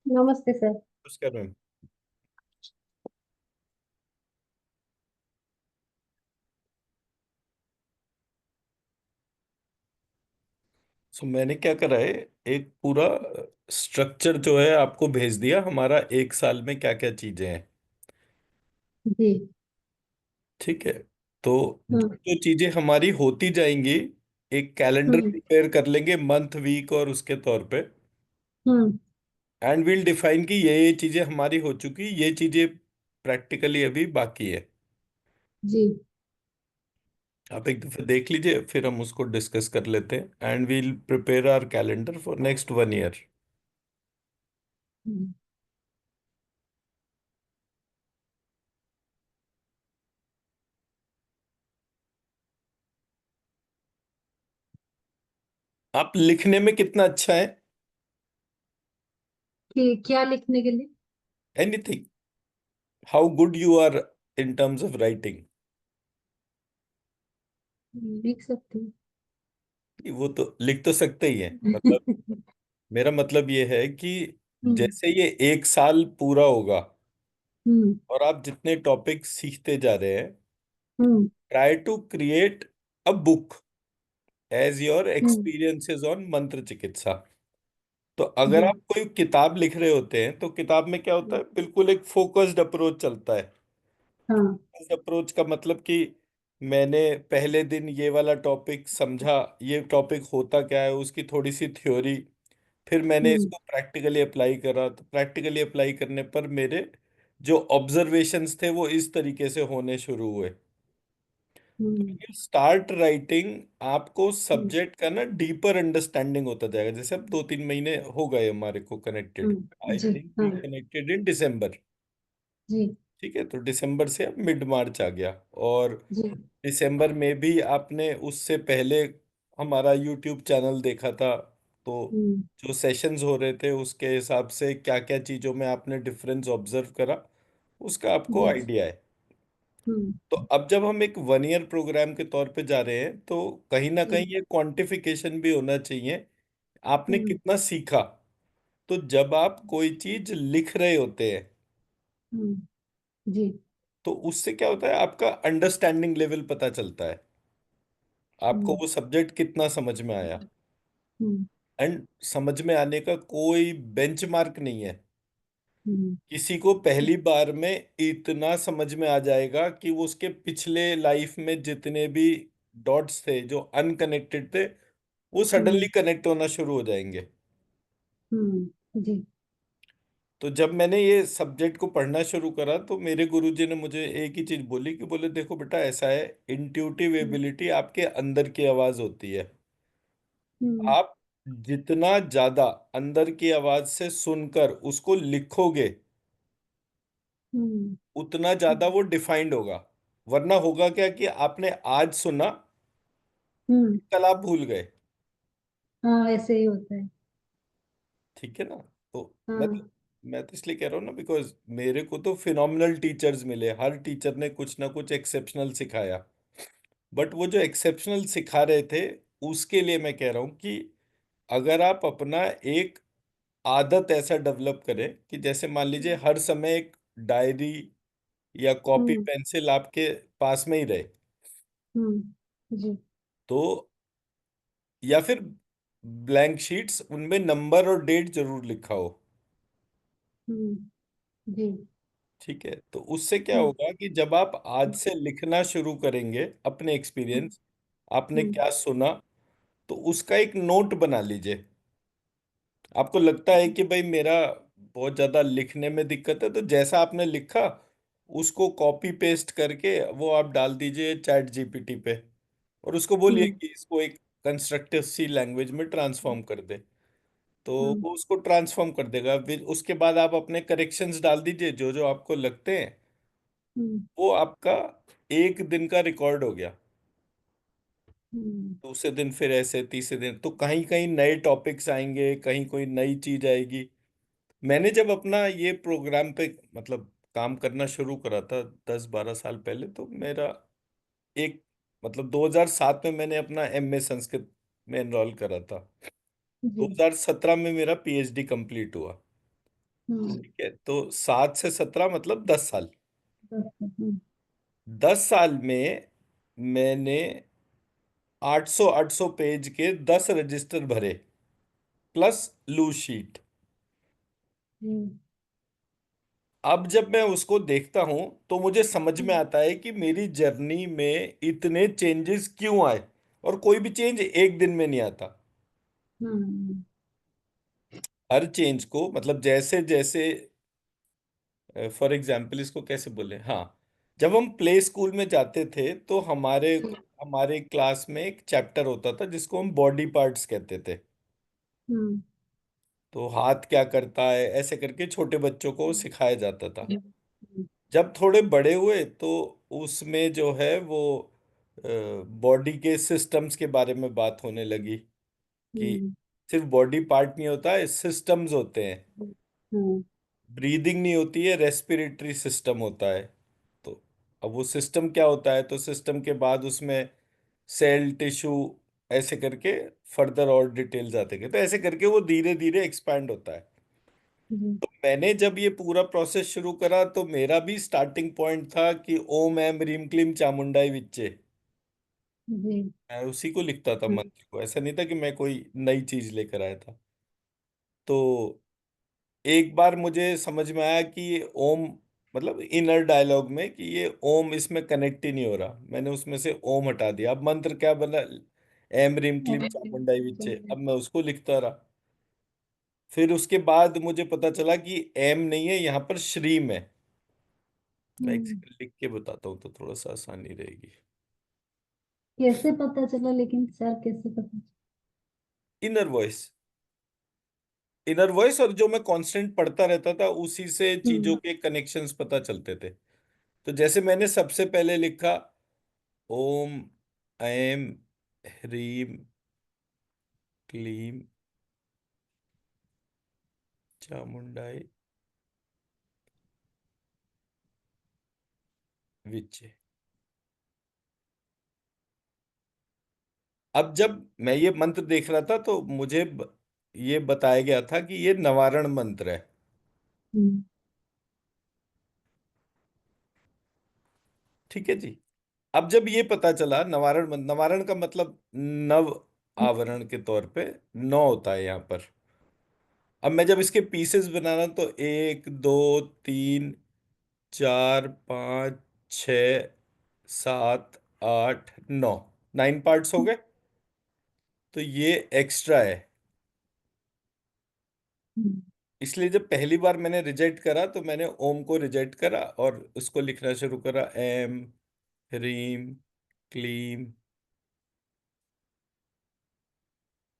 नमस्ते सर। नमस्कार मैम। सो मैंने क्या करा है, एक पूरा स्ट्रक्चर जो है आपको भेज दिया, हमारा एक साल में क्या क्या चीजें हैं। जी। ठीक है। तो जो हम्म। जो चीजें हमारी होती जाएंगी, एक कैलेंडर हम्म। प्रिपेयर कर लेंगे मंथ वीक और उसके तौर पे। हम्म। एंड विल डिफाइन कि ये चीजें हमारी हो चुकी, ये चीजें प्रैक्टिकली अभी बाकी है। जी। आप एक दफे देख लीजिए, फिर हम उसको डिस्कस कर लेते हैं and we'll prepare our calendar for next 1 year. Hmm. आप लिखने में कितना अच्छा है? कि क्या लिखने के लिए? Anything. How good you are in terms of writing? लिख सकती हूँ। वो तो लिख तो सकते ही हैं, मतलब मेरा मतलब ये है कि हम्म। जैसे ये एक साल पूरा होगा हम्म। और आप जितने टॉपिक सीखते जा रहे हैं, hmm. Try to create a book as your hmm. Experiences on Mantra Chikitsa. तो अगर जी। आप कोई किताब लिख रहे होते हैं तो किताब में क्या होता है, बिल्कुल एक फोकस्ड अप्रोच चलता है। हाँ। अप्रोच का मतलब कि मैंने पहले दिन ये वाला टॉपिक समझा, ये टॉपिक होता क्या है, उसकी थोड़ी सी थ्योरी, फिर मैंने हम्म। इसको प्रैक्टिकली अप्लाई करा, तो प्रैक्टिकली अप्लाई करने पर मेरे जो ऑब्जर्वेशंस थे वो इस तरीके से होने शुरू हुए। हम्म। स्टार्ट राइटिंग, आपको हम्म। सब्जेक्ट का ना डीपर अंडरस्टैंडिंग होता जाएगा। जैसे अब 2-3 महीने हो गए हमारे को कनेक्टेड, आई जी। थिंक वी हाँ। Connected in December. जी। ठीक है, तो दिसंबर से अब मिड मार्च आ गया। और जी। दिसंबर में भी आपने उससे पहले हमारा यूट्यूब चैनल देखा था, तो हम्म। जो सेशंस हो रहे थे उसके हिसाब से क्या क्या चीज़ों में आपने डिफरेंस ऑब्जर्व करा, उसका आपको जी। आइडिया है। हम्म। तो अब जब हम एक 1 ईयर प्रोग्राम के तौर पे जा रहे हैं तो कहीं ना कहीं जी। ये क्वांटिफिकेशन भी होना चाहिए, आपने हम्म। कितना सीखा। तो जब आप कोई चीज लिख रहे होते हैं हम्म। जी। तो उससे क्या होता है, आपका अंडरस्टैंडिंग लेवल पता चलता है, आपको हम्म। वो सब्जेक्ट कितना समझ में आया। हम्म। एंड समझ में आने का कोई बेंचमार्क नहीं है। हम्म। किसी को पहली बार में इतना समझ में आ जाएगा कि वो उसके पिछले लाइफ में जितने भी डॉट्स थे जो अनकनेक्टेड थे, वो सडनली हम्म। कनेक्ट होना शुरू हो जाएंगे। जी। तो जब मैंने ये सब्जेक्ट को पढ़ना शुरू करा तो मेरे गुरुजी ने मुझे एक ही चीज बोली कि बोले देखो बेटा, ऐसा है, इंट्यूटिव हम्म। एबिलिटी आपके अंदर की आवाज होती है। हम्म। आप जितना ज्यादा अंदर की आवाज से सुनकर उसको लिखोगे, हम्म। उतना ज्यादा वो डिफाइंड होगा। वरना होगा क्या कि आपने आज सुना, हम्म। कल आप भूल गए। हाँ, ऐसे ही होता है। ठीक है ना। तो मैं तो हाँ। मैं तो इसलिए कह रहा हूँ ना, बिकॉज मेरे को तो फिनोमिनल टीचर्स मिले, हर टीचर ने कुछ ना कुछ एक्सेप्शनल सिखाया। बट वो जो एक्सेप्शनल सिखा रहे थे, उसके लिए मैं कह रहा हूँ कि अगर आप अपना एक आदत ऐसा डेवलप करें कि जैसे मान लीजिए हर समय एक डायरी या कॉपी हम्म। पेंसिल आपके पास में ही रहे, जी। तो या फिर ब्लैंक शीट्स, उनमें नंबर और डेट जरूर लिखा हो। हम्म। जी। ठीक है, तो उससे क्या हम्म। होगा कि जब आप आज से लिखना शुरू करेंगे अपने हम्म। एक्सपीरियंस, आपने हम्म। क्या सुना, तो उसका एक नोट बना लीजिए। आपको लगता है कि भाई मेरा बहुत ज्यादा लिखने में दिक्कत है, तो जैसा आपने लिखा उसको कॉपी पेस्ट करके वो आप डाल दीजिए चैट जीपीटी पे, और उसको बोलिए हम्म। कि इसको एक कंस्ट्रक्टिव सी लैंग्वेज में ट्रांसफॉर्म कर दे। तो हम्म। वो उसको ट्रांसफॉर्म कर देगा। फिर उसके बाद आप अपने करेक्शंस डाल दीजिए जो जो आपको लगते हैं। हम्म। वो आपका एक दिन का रिकॉर्ड हो गया। हम्म। दूसरे दिन फिर ऐसे, तीसरे दिन तो कहीं कहीं नए टॉपिक्स आएंगे, कहीं कोई नई चीज आएगी। मैंने जब अपना ये प्रोग्राम पे मतलब काम करना शुरू करा था 10-12 साल पहले, तो मेरा एक मतलब 2007 में मैंने अपना एमए संस्कृत में एनरोल करा था। जी। 2017 में मेरा पीएचडी कंप्लीट हुआ। हम्म। ठीक है, तो 7 से 17 मतलब 10 साल। 10। 10 साल में मैंने 800 पेज के 10 रजिस्टर भरे, प्लस लूज शीट। हम्म। अब जब मैं उसको देखता हूं तो मुझे समझ में हम्म। आता है कि मेरी जर्नी में इतने चेंजेस क्यों आए, और कोई भी चेंज एक दिन में नहीं आता। हम्म। हर चेंज को मतलब जैसे जैसे, फॉर एग्जाम्पल इसको कैसे बोले, हाँ, जब हम प्ले स्कूल में जाते थे तो हमारे जी। हमारे क्लास में एक चैप्टर होता था जिसको हम बॉडी पार्ट्स कहते थे। हम्म। तो हाथ क्या करता है, ऐसे करके छोटे बच्चों को सिखाया जाता था। हम्म। जब थोड़े बड़े हुए तो उसमें जो है वो बॉडी के सिस्टम्स के बारे में बात होने लगी, कि हम्म। सिर्फ बॉडी पार्ट नहीं होता है, सिस्टम्स होते हैं। हम्म। ब्रीदिंग नहीं होती है, रेस्पिरेटरी सिस्टम होता है। तो अब वो सिस्टम क्या होता है, तो सिस्टम के बाद उसमें सेल, टिश्यू, ऐसे करके फर्दर और डिटेल्स आते गए, तो ऐसे करके वो धीरे धीरे एक्सपैंड होता है। जी। तो मैंने जब ये पूरा प्रोसेस शुरू करा तो मेरा भी स्टार्टिंग पॉइंट था कि ओम ऐम ह्रीम क्लीम चामुंडाई विच्चे। जी। मैं उसी को लिखता था हम्म। मंत्र को, ऐसा नहीं था कि मैं कोई नई चीज लेकर आया था। तो एक बार मुझे समझ में आया कि ये ओम, मतलब इनर डायलॉग में, कि ये ओम इसमें कनेक्ट ही नहीं हो रहा, मैंने उसमें से ओम हटा दिया। अब मंत्र क्या बना, एम रीम क्लीम चामुंडाई विच्चे, अब मैं उसको लिखता रहा। फिर उसके बाद मुझे पता चला कि एम नहीं है यहाँ पर, श्रीम है। मैं एक हम्म। सेकंड लिख के बताता हूँ तो थोड़ा सा आसानी रहेगी। कैसे पता चला लेकिन सर, कैसे पता? इनर वॉइस, इनर वॉइस, और जो मैं कांस्टेंट पढ़ता रहता था उसी से चीजों हम्म। के कनेक्शंस पता चलते थे। तो जैसे मैंने सबसे पहले लिखा ओम ऐम ह्रीम क्लीम चामुंडाई विचे। अब जब मैं ये मंत्र देख रहा था तो मुझे ये बताया गया था कि ये नवारण मंत्र है। हम्म। ठीक है जी। अब जब ये पता चला नवारण मंत्र, नवारण का मतलब नव आवरण के तौर पे 9 होता है यहाँ पर। अब मैं जब इसके पीसेस बनाना तो 1, 2, 3, 4, 5, 6, 7, 8, 9, 9 पार्ट्स हो गए। तो ये एक्स्ट्रा है। हम्म। इसलिए जब पहली बार मैंने रिजेक्ट करा तो मैंने ओम को रिजेक्ट करा और उसको लिखना शुरू करा, एम ह्रीम क्लीम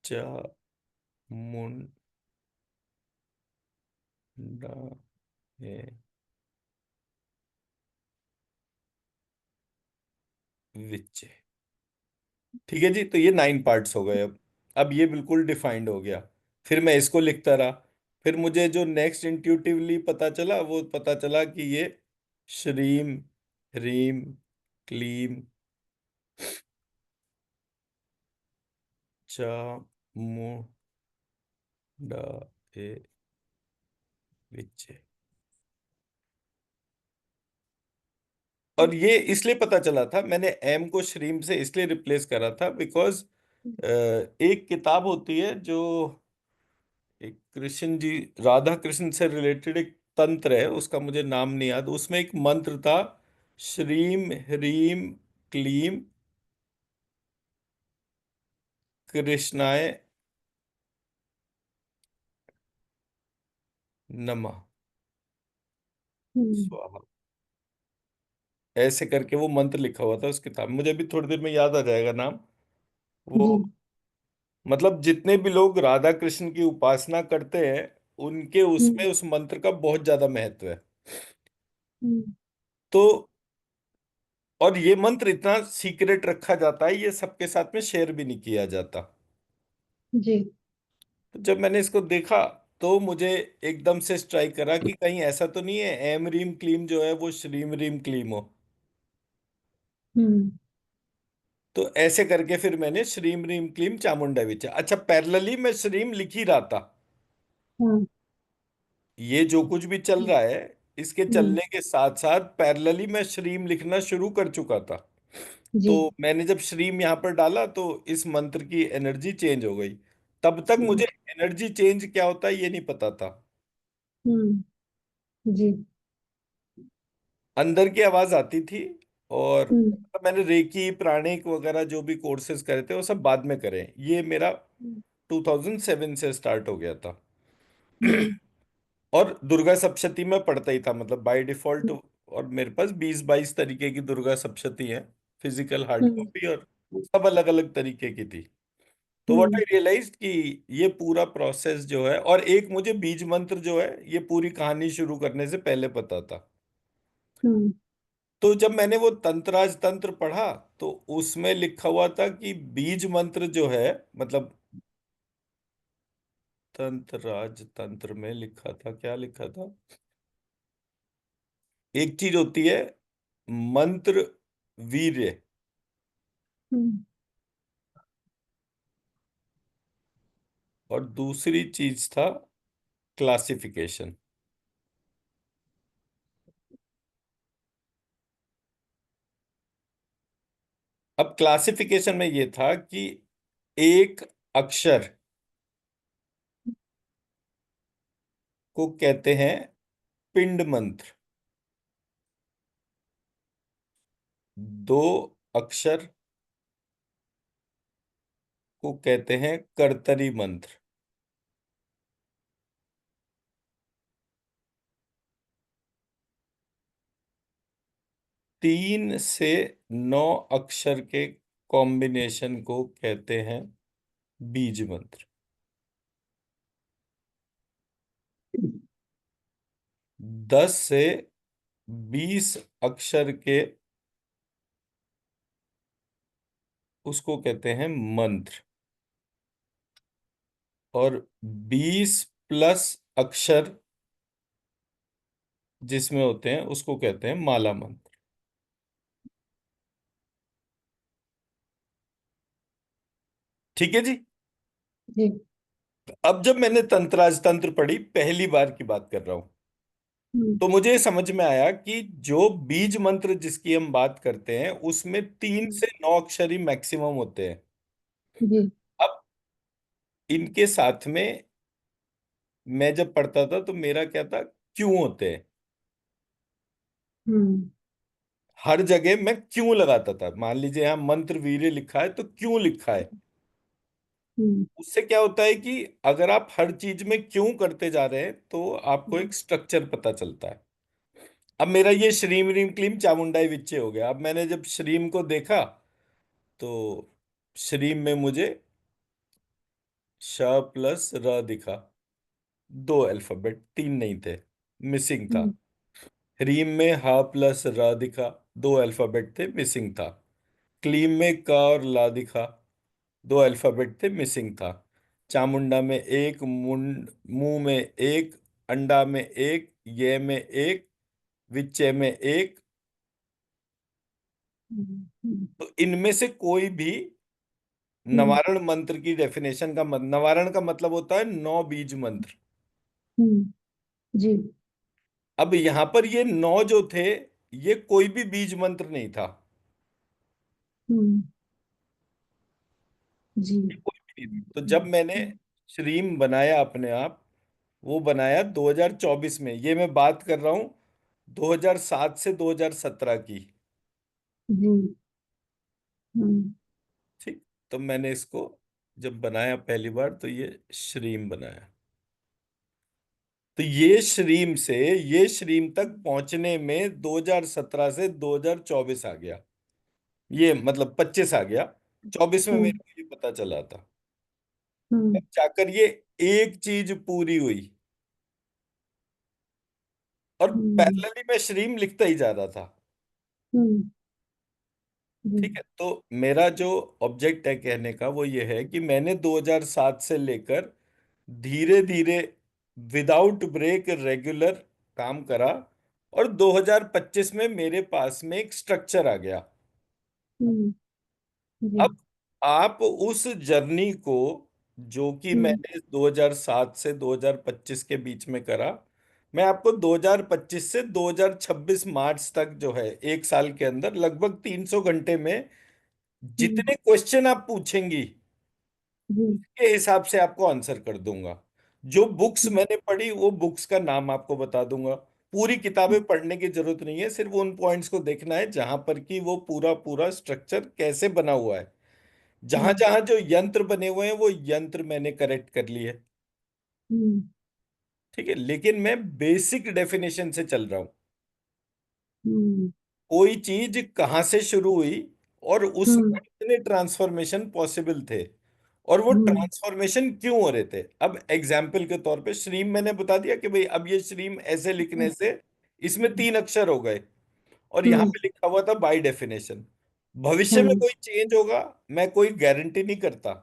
चामुंडा विच। ठीक है जी, तो ये 9 पार्ट्स हो गए। अब ये बिल्कुल डिफाइंड हो गया। फिर मैं इसको लिखता रहा। फिर मुझे जो नेक्स्ट इंट्यूटिवली पता चला वो पता चला कि ये श्रीम ह्रीम क्लीम चामुंडा विच। और ये इसलिए पता चला था, मैंने एम को श्रीम से इसलिए रिप्लेस करा था बिकॉज एक किताब होती है जो एक कृष्ण जी, राधा कृष्ण से रिलेटेड एक तंत्र है, उसका मुझे नाम नहीं याद, उसमें एक मंत्र था, श्रीम ह्रीम क्लीम कृष्णाय नमः हम्म। स्वाहा। ऐसे करके वो मंत्र लिखा हुआ था उस किताब में, मुझे अभी थोड़ी देर में याद आ जाएगा नाम। वो जी। मतलब जितने भी लोग राधा कृष्ण की उपासना करते हैं उनके उसमें हम्म। उस मंत्र का बहुत ज्यादा महत्व है। हम्म। तो और ये मंत्र इतना सीक्रेट रखा जाता है, ये सबके साथ में शेयर भी नहीं किया जाता। जी। तो जब मैंने इसको देखा तो मुझे एकदम से स्ट्राइक करा कि कहीं ऐसा तो नहीं है एम रीम क्लीम जो है वो श्रीम रीम क्लीम हो। हम्म। तो ऐसे करके फिर मैंने श्रीम रीम क्लीम चामुंडा विच, अच्छा पैरेलली मैं श्रीम लिख ही रहा था। हाँ। ये जो कुछ भी चल रहा है, इसके हम्म। चलने के साथ साथ पैरेलली मैं श्रीम लिखना शुरू कर चुका था। जी। तो मैंने जब श्रीम यहाँ पर डाला तो इस मंत्र की एनर्जी चेंज हो गई। तब तक हम्म। मुझे एनर्जी चेंज क्या होता है ये नहीं पता था। हम्म। जी। अंदर की आवाज आती थी। और हम्म। मैंने रेकी प्राणिक वगैरह जो भी कोर्सेज करे थे वो सब बाद में करे। ये मेरा 2007 से स्टार्ट हो गया था। जी। और दुर्गा सप्तशती में पढ़ता ही था, मतलब बाय डिफॉल्ट। और मेरे पास 20-22 तरीके की दुर्गा सप्तशती है, फिजिकल हार्ड हम्म। कॉपी, और सब अलग अलग तरीके की थी। तो व्हाट हम्म। आई रियलाइज कि ये पूरा प्रोसेस जो है, और एक मुझे बीज मंत्र जो है ये पूरी कहानी शुरू करने से पहले पता था। हम्म। तो जब मैंने वो तंत्राज तंत्र पढ़ा तो उसमें लिखा हुआ था कि बीज मंत्र जो है, मतलब तंत्राज तंत्र में लिखा था, क्या लिखा था, एक चीज होती है मंत्र वीर्य, हम्म। और दूसरी चीज था क्लासिफिकेशन। अब क्लासिफिकेशन में ये था कि एक अक्षर को कहते हैं पिंड मंत्र, दो अक्षर को कहते हैं कर्तरी मंत्र, तीन से नौ अक्षर के कॉम्बिनेशन को कहते हैं बीज मंत्र, 10 से 20 अक्षर के उसको कहते हैं मंत्र, और 20 प्लस अक्षर जिसमें होते हैं उसको कहते हैं माला मंत्र। ठीक है जी। जी। अब जब मैंने तंत्राज तंत्र पढ़ी, पहली बार की बात कर रहा हूं, हम्म। तो मुझे समझ में आया कि जो बीज मंत्र जिसकी हम बात करते हैं उसमें 3 से 9 अक्षर ही मैक्सिमम होते हैं। जी। अब इनके साथ में मैं जब पढ़ता था तो मेरा क्या था, क्यों होते हैं, हम्म। हर जगह मैं क्यों लगाता था। मान लीजिए यहाँ मंत्र वीर्य लिखा है तो क्यों लिखा है। हम्म। उससे क्या होता है कि अगर आप हर चीज में क्यों करते जा रहे हैं तो आपको हम्म। एक स्ट्रक्चर पता चलता है। अब मेरा ये श्रीम रीम क्लीम चामुंडाई विच्चे हो गया। अब मैंने जब श्रीम को देखा तो श्रीम में मुझे श प्लस र दिखा, दो अल्फाबेट, तीन नहीं थे, मिसिंग था। हम्म। ह्रीम में ह प्लस र दिखा, दो अल्फाबेट थे, मिसिंग था। क्लीम में क और ला दिखा, दो अल्फाबेट थे, मिसिंग था। चामुंडा में एक, मुंड मुंह में एक, अंडा में एक, ये में एक, विच्चे में एक। हम्म। तो इनमें से कोई भी हम्म। नवारण मंत्र की डेफिनेशन का नवारण का मतलब होता है 9 बीज मंत्र। हम्म। जी। अब यहां पर ये 9 जो थे, ये कोई भी बीज मंत्र नहीं था। हम्म। जी। ये कोई भी नहीं था। तो जब मैंने स्ट्रीम बनाया अपने आप, वो बनाया 2024 में। ये मैं बात कर रहा हूं 2007 से 2017 की। जी। हम्म। ठीक। तो मैंने इसको जब बनाया पहली बार तो ये श्रीम बनाया। तो ये श्रीम से ये श्रीम तक पहुंचने में 2017 से 2024 आ गया। ये मतलब 25 आ गया। 24 में मेरे हम्म। को ये पता चला था। हम्म। तब जाकर ये एक चीज पूरी हुई। और हम्म। पैरेलली मैं श्रीम लिखता ही जा रहा था। हम्म। जी। ठीक है। तो मेरा जो ऑब्जेक्ट है कहने का वो ये है कि मैंने 2007 से लेकर धीरे धीरे विदाउट ब्रेक रेगुलर काम करा, और 2025 में मेरे पास में एक स्ट्रक्चर आ गया। हम्म। जी। अब आप उस जर्नी को, जो कि हम्म। मैंने 2007 से 2025 के बीच में करा, मैं आपको 2025 से 2026 मार्च तक जो है, एक साल के अंदर लगभग 300 घंटे में हम्म। जितने क्वेश्चन आप पूछेंगी जी। के हिसाब से आपको आंसर कर दूंगा। जो बुक्स हम्म। मैंने पढ़ी वो बुक्स का नाम आपको बता दूंगा। पूरी किताबें पढ़ने की जरूरत नहीं है, सिर्फ उन पॉइंट्स को देखना है जहां पर कि वो पूरा पूरा स्ट्रक्चर कैसे बना हुआ है। जहां हम्म। जहां जो यंत्र बने हुए हैं वो यंत्र मैंने करेक्ट कर लिए। हम्म। ठीक है, लेकिन मैं बेसिक डेफिनेशन से चल रहा हूं। हम्म। कोई चीज कहाँ से शुरू हुई और हम्म। उसमें कितने ट्रांसफॉर्मेशन पॉसिबल थे, और वो हम्म। ट्रांसफॉर्मेशन क्यों हो रहे थे। अब एग्जाम्पल के तौर पे श्रीम मैंने बता दिया कि भाई अब ये श्रीम ऐसे लिखने से इसमें 3 अक्षर हो गए, और यहाँ हम्म। पे लिखा हुआ था बाय डेफिनेशन। भविष्य में हाँ। कोई चेंज होगा, मैं कोई गारंटी नहीं करता,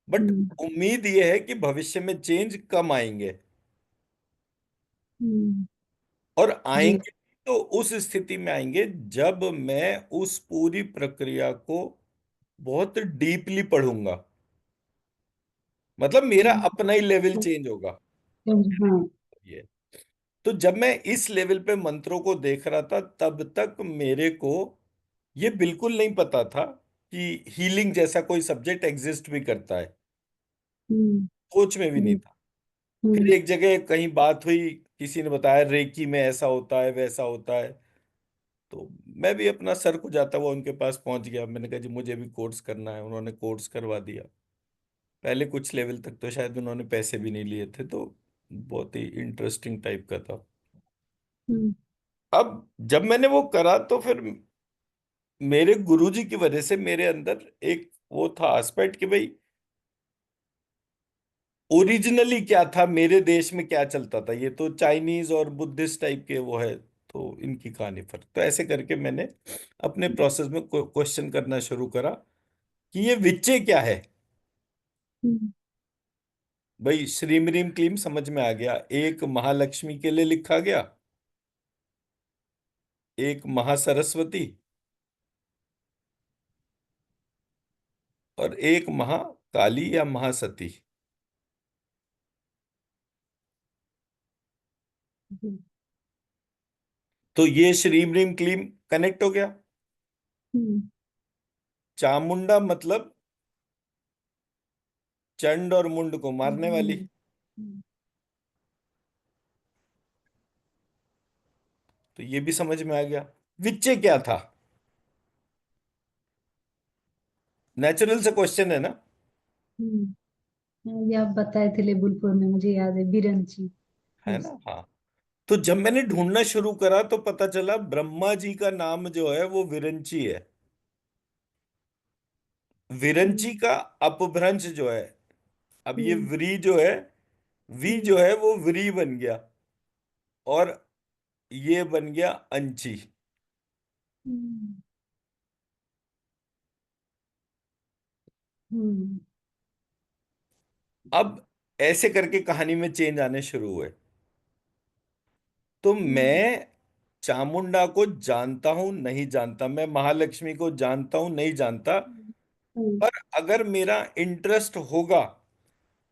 बट हम्म। उम्मीद ये है कि भविष्य में चेंज कम आएंगे, हम्म। और जी। आएंगे तो उस स्थिति में आएंगे जब मैं उस पूरी प्रक्रिया को बहुत डीपली पढ़ूंगा। मतलब मेरा हम्म। अपना ही लेवल चेंज होगा हाँ। ये। तो जब मैं इस लेवल पे मंत्रों को देख रहा था तब तक मेरे को ये बिल्कुल नहीं पता था कि हीलिंग जैसा कोई सब्जेक्ट एग्जिस्ट भी करता है। हम्म। सोच में भी नहीं हम्म। था। फिर हम्म। एक जगह कहीं बात हुई, किसी ने बताया रेकी में ऐसा होता है वैसा होता है, तो मैं भी अपना सर को जाता हुआ उनके पास पहुंच गया। मैंने कहा जी मुझे भी कोर्स करना है, उन्होंने कोर्स करवा दिया। पहले कुछ लेवल तक तो शायद उन्होंने पैसे भी नहीं लिए थे, तो बहुत ही इंटरेस्टिंग टाइप का था। हम्म। अब जब मैंने वो करा तो फिर मेरे गुरुजी की वजह से मेरे अंदर एक वो था एस्पेक्ट कि भाई ओरिजिनली क्या था, मेरे देश में क्या चलता था। ये तो चाइनीज और बुद्धिस्ट टाइप के वो है, तो इनकी कहानी फर्क। तो ऐसे करके मैंने अपने प्रोसेस में क्वेश्चन करना शुरू करा कि ये विच्चे क्या है। हम्म। भाई श्रीम रीम क्लीम समझ में आ गया, एक महालक्ष्मी के लिए लिखा गया, एक महासरस्वती, और एक महाकाली या महासती। जी। तो ये श्रीम रीम क्लीम कनेक्ट हो गया। हम्म। चामुंडा मतलब चंड और मुंड को मारने वाली। हम्म। हम्म। तो ये भी समझ में आ गया। विच्चे क्या था, नेचुरल से क्वेश्चन है ना। ये आप बताए थे लेबुलपुर में, मुझे याद है, बिरंची। है यस। ना, हाँ। तो जब मैंने ढूंढना शुरू करा तो पता चला ब्रह्मा जी का नाम जो है वो विरंची है। विरंची हम्म। का अपभ्रंश जो है, अब ये हम्म। व्री जो है, वी हम्म। जो है वो व्री बन गया, और ये बन गया अंची। हम्म। हम्म। अब ऐसे करके कहानी में चेंज आने शुरू हुए। तो हम्म। मैं चामुंडा को जानता हूं नहीं जानता, मैं महालक्ष्मी को जानता हूं नहीं जानता, हम्म। पर अगर मेरा इंटरेस्ट होगा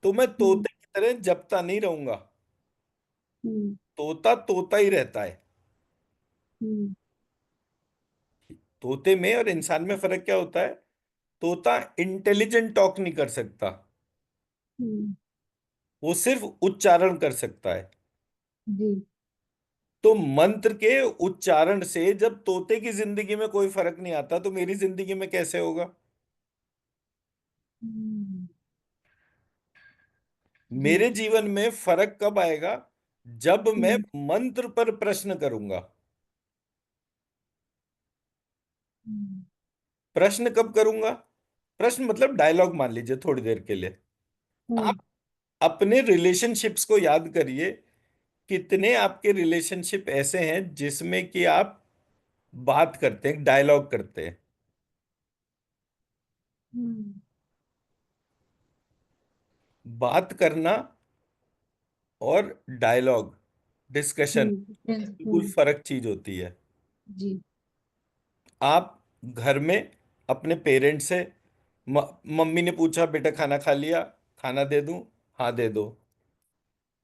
तो मैं हम्म। तोते की तरह जपता नहीं रहूंगा। हम्म। तोता तोता ही रहता है। हम्म। तोते में और इंसान में फर्क क्या होता है, तोता इंटेलिजेंट टॉक नहीं कर सकता, हम्म। वो सिर्फ उच्चारण कर सकता है। जी। तो मंत्र के उच्चारण से जब तोते की जिंदगी में कोई फर्क नहीं आता तो मेरी जिंदगी में कैसे होगा। हम्म। जी। मेरे जीवन में फर्क कब आएगा, जब मैं हम्म। मंत्र पर प्रश्न करूंगा। हम्म। प्रश्न कब करूंगा, प्रश्न मतलब डायलॉग मान लीजिए थोड़ी देर के लिए। आप हम्म। अपने रिलेशनशिप्स को याद करिए, कितने आपके रिलेशनशिप ऐसे हैं जिसमें कि आप बात करते हैं, डायलॉग करते हैं। हम्म। बात बात करना और डायलॉग, डिस्कशन बिल्कुल हम्म। फर्क चीज होती है। जी। आप घर में अपने पेरेंट्स से, मम्मी ने पूछा बेटा खाना खा लिया, खाना दे दूं, हाँ दे दो।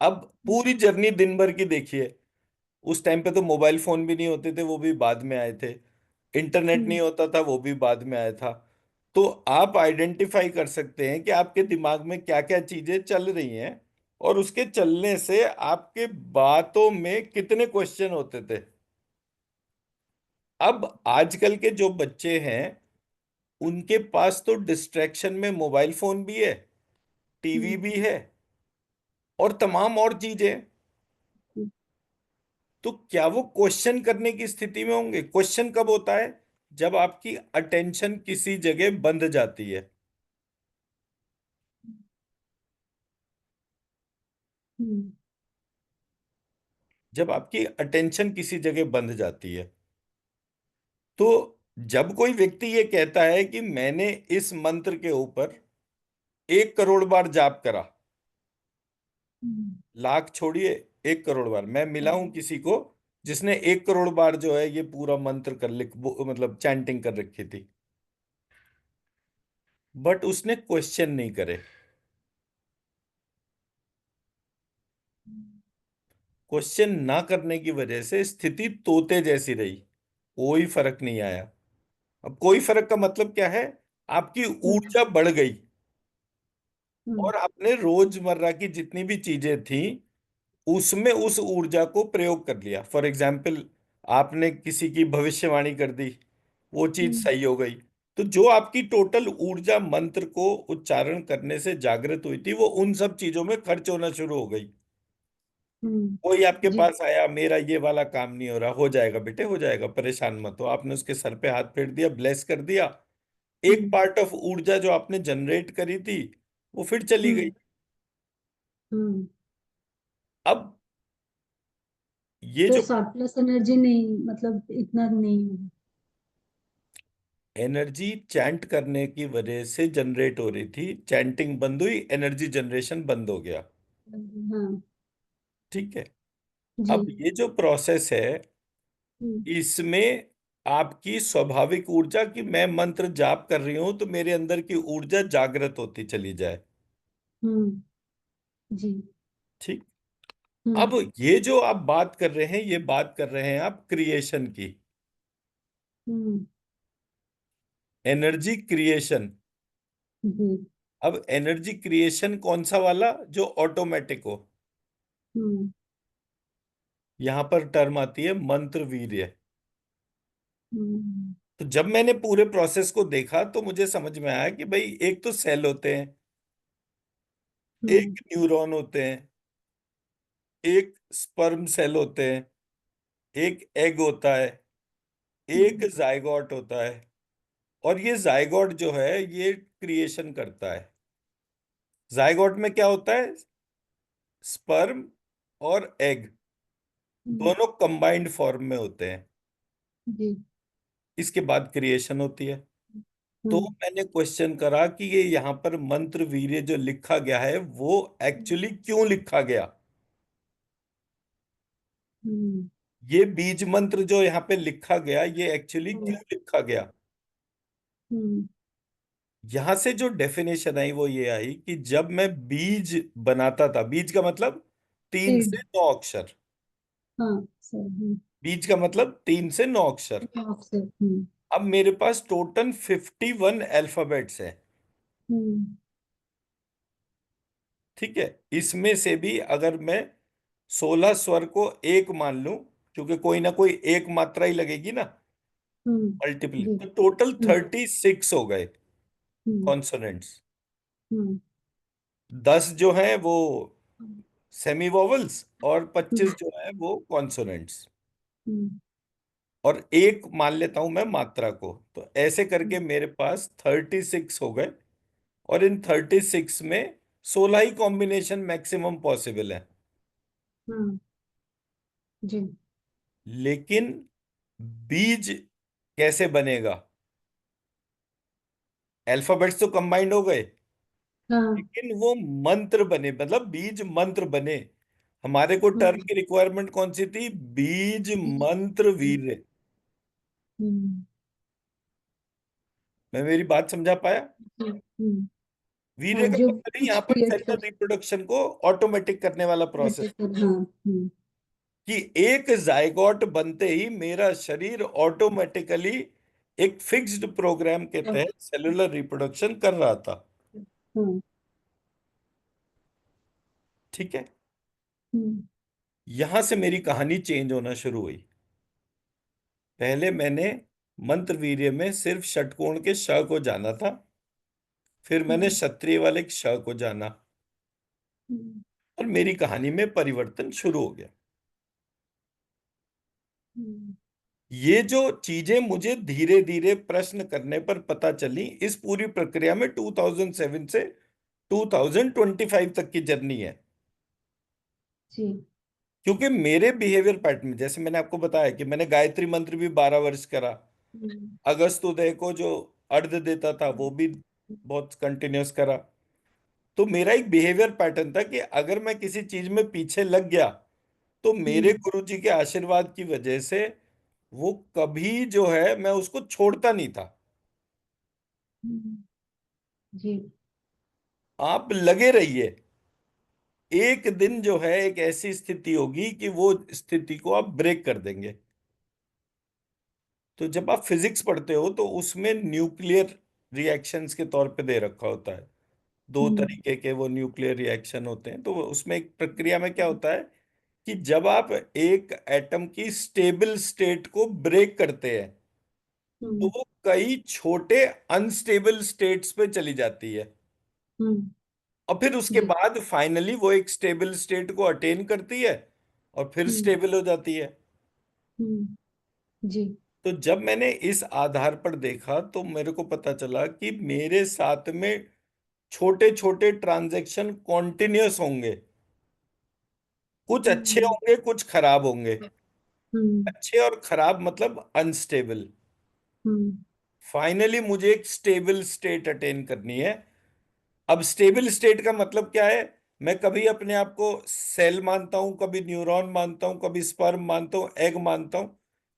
अब पूरी जर्नी दिन भर की देखिए। उस टाइम पे तो मोबाइल फोन भी नहीं होते थे, वो भी बाद में आए थे। इंटरनेट नहीं हम्म, होता था, वो भी बाद में आया था। तो आप आइडेंटिफाई कर सकते हैं कि आपके दिमाग में क्या क्या चीजें चल रही हैं, और उसके चलने से आपके बातों में कितने क्वेश्चन होते थे। अब आजकल के जो बच्चे हैं, उनके पास तो डिस्ट्रैक्शन में मोबाइल फोन भी है, टीवी हम्म, भी है, और तमाम और चीजें। हम्म, तो क्या वो क्वेश्चन करने की स्थिति में होंगे? क्वेश्चन कब होता है? जब आपकी अटेंशन किसी जगह बंध जाती है। हम्म, जब आपकी अटेंशन किसी जगह बंध जाती है, तो जब कोई व्यक्ति ये कहता है कि मैंने इस मंत्र के ऊपर 1 करोड़ बार जाप करा, हम्म, लाख छोड़िए, 1 करोड़ बार, मैं मिला हूं हम्म, किसी को जिसने 1 करोड़ बार जो है ये पूरा मंत्र कर मतलब चैंटिंग कर रखी थी, बट उसने क्वेश्चन नहीं करे। क्वेश्चन ना करने की वजह से स्थिति तोते जैसी रही, कोई फर्क नहीं आया। अब कोई फर्क का मतलब क्या है? आपकी हम्म, ऊर्जा बढ़ गई, हम्म, और आपने रोजमर्रा की जितनी भी चीजें थी उसमें उस ऊर्जा को प्रयोग कर लिया। फॉर एग्जाम्पल, आपने किसी की भविष्यवाणी कर दी, वो चीज हम्म, सही हो गई। तो जो आपकी टोटल ऊर्जा मंत्र को उच्चारण करने से जागृत हुई थी, वो उन सब चीजों में खर्च होना शुरू हो गई। कोई आपके जी, पास आया, मेरा ये वाला काम नहीं हो रहा, हो जाएगा बेटे हो जाएगा, परेशान मत हो, आपने उसके सर पे हाथ फेर दिया, ब्लेस कर दिया, एक हम्म, पार्ट ऑफ ऊर्जा जो आपने जनरेट करी थी वो फिर चली गई। हम्म, हम्म। अब ये तो जो सरप्लस एनर्जी नहीं, मतलब इतना नहीं होगा। एनर्जी चैंट करने की वजह से जनरेट हो रही थी, चैंटिंग बंद हुई, एनर्जी जनरेशन बंद हो गया। हाँ। ठीक है। जी। अब ये जो प्रोसेस है, हम्म, इसमें आपकी स्वाभाविक ऊर्जा, कि मैं मंत्र जाप कर रही हूं तो मेरे अंदर की ऊर्जा जागृत होती चली जाए। हम्म, जी। ठीक। अब हम्म, ये जो आप बात कर रहे हैं, ये बात कर रहे हैं आप क्रिएशन की, हम्म, एनर्जी क्रिएशन। जी। अब एनर्जी क्रिएशन कौन सा वाला? जो ऑटोमेटिक हो। हम्म, यहां पर टर्म आती है मंत्र वीर्य। हम्म, तो जब मैंने पूरे प्रोसेस को देखा तो मुझे समझ में आया कि भाई एक तो सेल होते हैं, हम्म, एक न्यूरॉन होते हैं, एक स्पर्म सेल होते हैं, एक एग होता है, एक हम्म, जाइगोट होता है। और ये जाइगोट जो है ये क्रिएशन करता है। जाइगोट में क्या होता है? स्पर्म और एग हम्म, दोनों कंबाइंड फॉर्म में होते हैं। जी। इसके बाद क्रिएशन होती है। तो हम्म, मैंने क्वेश्चन करा कि ये यहाँ पर मंत्र वीर्य जो लिखा गया है वो एक्चुअली क्यों लिखा गया? हम्म, ये बीज मंत्र जो यहाँ पे लिखा गया, ये एक्चुअली हम्म, क्यों लिखा गया? हम्म, यहां से जो डेफिनेशन आई वो ये आई कि जब मैं बीज बनाता था, बीज का मतलब तीन सीड। से नौ अक्षर, हाँ सर। बीज का मतलब 3 से 9 अक्षर। आपसे। अब मेरे पास टोटल 51 अल्फाबेट्स है। हम्म, ठीक है। इसमें से भी अगर मैं 16 स्वर को एक मान लूं, क्योंकि कोई ना कोई एक मात्रा ही लगेगी ना, हम्म, मल्टीपल, जी। तो टोटल हम्म, 36 हो गए हम्म, कॉन्सोनेंट्स। हम्म, 10 जो है वो सेमी वोवल्स, और हम्म, 25 जो है वो कॉन्सोनेंट्स। हम्म, और एक मान लेता हूं मैं मात्रा को। तो ऐसे करके हम्म, मेरे पास 36 हो गए। और इन 36 में 16 ही कॉम्बिनेशन मैक्सिमम पॉसिबल है। हम्म, जी। लेकिन बीज कैसे बनेगा? अल्फाबेट्स तो कंबाइंड हो गए, हाँ। लेकिन वो मंत्र बने, मतलब बीज मंत्र बने। हमारे को टर्म हम्म, की रिक्वायरमेंट कौन सी थी? बीज जी। मंत्र वीर्य। हम्म, मैं मेरी बात समझा पाया? जी, हम्म, हाँ, वीर्य का जो मतलब है कुछ यहाँ पर क्रिएट सेलुलर कर रिप्रोडक्शन को ऑटोमेटिक करने वाला बेटर प्रोसेस, कर, हाँ। कि एक जायगोट बनते ही मेरा शरीर ऑटोमेटिकली एक फिक्स्ड प्रोग्राम के हाँ। तहत सेलुलर रिप्रोडक्शन कर रहा था। हाँ। ठीक है। हम्म। यहां से मेरी कहानी चेंज होना शुरू हुई। पहले मैंने मंत्र वीर्य में सिर्फ षटकोण के श को जाना था, फिर मैंने हम्म। क्षत्रिय वाले श को जाना, हम्म। और मेरी कहानी में परिवर्तन शुरू हो गया। हम्म। ये जो चीजें मुझे धीरे धीरे प्रश्न करने पर पता चली, इस पूरी प्रक्रिया में 2007 से 2025 तक की जर्नी है। जी। क्योंकि मेरे बिहेवियर पैटर्न, जैसे मैंने आपको बताया कि मैंने गायत्री मंत्र भी 12 वर्ष करा, हम्म। अगस्त उदय को जो अर्घ देता था वो भी बहुत कंटिन्यूस करा। तो मेरा एक बिहेवियर पैटर्न था कि अगर मैं किसी चीज में पीछे लग गया तो मेरे हम्म। गुरुजी के आशीर्वाद की वजह से वो कभी जो है मैं उसको छोड़ता नहीं था। हम्म। जी। आप लगे रहिए, एक दिन जो है एक ऐसी स्थिति होगी कि वो स्थिति को आप ब्रेक कर देंगे। तो जब आप फिजिक्स पढ़ते हो तो उसमें न्यूक्लियर रिएक्शंस के तौर पे दे रखा होता है, दो हम्म। तरीके के वो न्यूक्लियर रिएक्शन होते हैं। तो उसमें एक प्रक्रिया में क्या होता है कि जब आप एक एटम की स्टेबल स्टेट को ब्रेक करते हैं तो हम्म। वो कई छोटे अनस्टेबल स्टेट्स पे चली जाती है, हम्म। और फिर उसके जी। बाद फाइनली वो एक स्टेबल स्टेट को अटेन करती है और फिर हम्म। स्टेबल हो जाती है। हम्म। जी। तो जब मैंने इस आधार पर देखा तो मेरे को पता चला कि मेरे साथ में छोटे छोटे ट्रांजैक्शन कॉन्टिन्यूस होंगे, कुछ अच्छे हम्म। होंगे कुछ खराब होंगे। हम्म। अच्छे और खराब मतलब अनस्टेबल। हम्म। फाइनली मुझे एक स्टेबल स्टेट अटेन करनी है। अब स्टेबल स्टेट का मतलब क्या है? मैं कभी अपने आप को सेल मानता हूं, कभी न्यूरॉन मानता हूं, कभी स्पर्म मानता हूं, एग मानता हूं,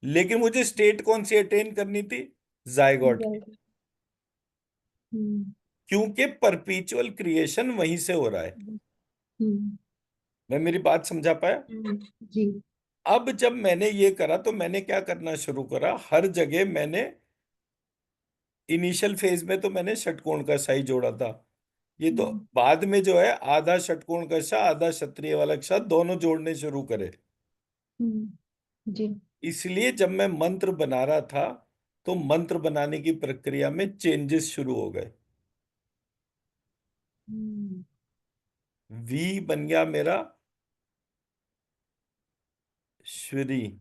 लेकिन मुझे स्टेट कौन सी अटेन करनी थी? जायगॉट की। जाएगा। हम्म। क्योंकि परपीचुअल क्रिएशन वहीं से हो रहा है। हम्म। मैं मेरी बात समझा पाया? जी। अब जब मैंने ये करा तो मैंने क्या करना शुरू करा, हर जगह मैंने इनिशियल फेज में तो मैंने षटकोण का साई जोड़ा था। ये तो हम्म। बाद में जो है आधा षटकोण कषा आधा क्षत्रिय वाला कषा दोनों जोड़ने शुरू करे। जी। इसलिए जब मैं मंत्र बना रहा था तो मंत्र बनाने की प्रक्रिया में चेंजेस शुरू हो गए। हम्म। वी बन गया मेरा श्री,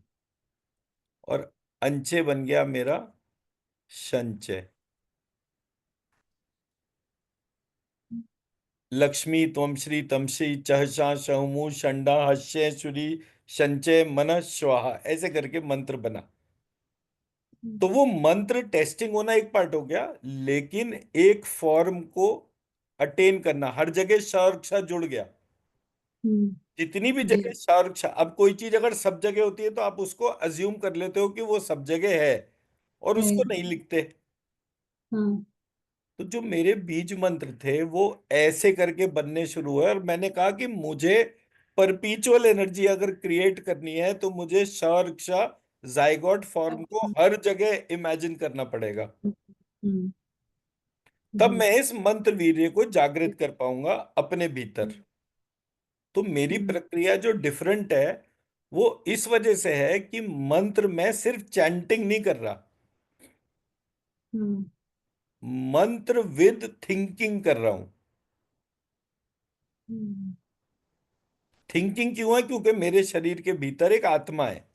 और अंचे बन गया मेरा संचय। लक्ष्मी त्वं श्री तमसी चहसा सहमु षंडा हस्य श्री संचय मन स्वाहा, ऐसे करके मंत्र बना। तो वो मंत्र टेस्टिंग होना एक पार्ट हो गया, लेकिन एक फॉर्म को अटेन करना, हर जगह श और क्ष जुड़ गया। जितनी भी जी। जगह श और क्ष, अब कोई चीज अगर सब जगह होती है तो आप उसको अज्यूम कर लेते हो कि वो सब जगह है और है। उसको नहीं लिखते। हाँ। तो जो मेरे बीज मंत्र थे वो ऐसे करके बनने शुरू हुए, और मैंने कहा कि मुझे परपीचुअल एनर्जी अगर क्रिएट करनी है तो मुझे श और क्ष जाइगोट फॉर्म को हर जगह इमेजिन करना पड़ेगा। हम्म। तब जी। मैं इस मंत्र वीर्य को जागृत कर पाऊंगा अपने भीतर। तो मेरी हम्म। प्रक्रिया जो डिफरेंट है वो इस वजह से है कि मंत्र मैं सिर्फ चैंटिंग नहीं कर रहा, हम्म। मंत्र विद थिंकिंग कर रहा हूं। हम्म। थिंकिंग क्यों है? क्योंकि मेरे शरीर के भीतर एक आत्मा है,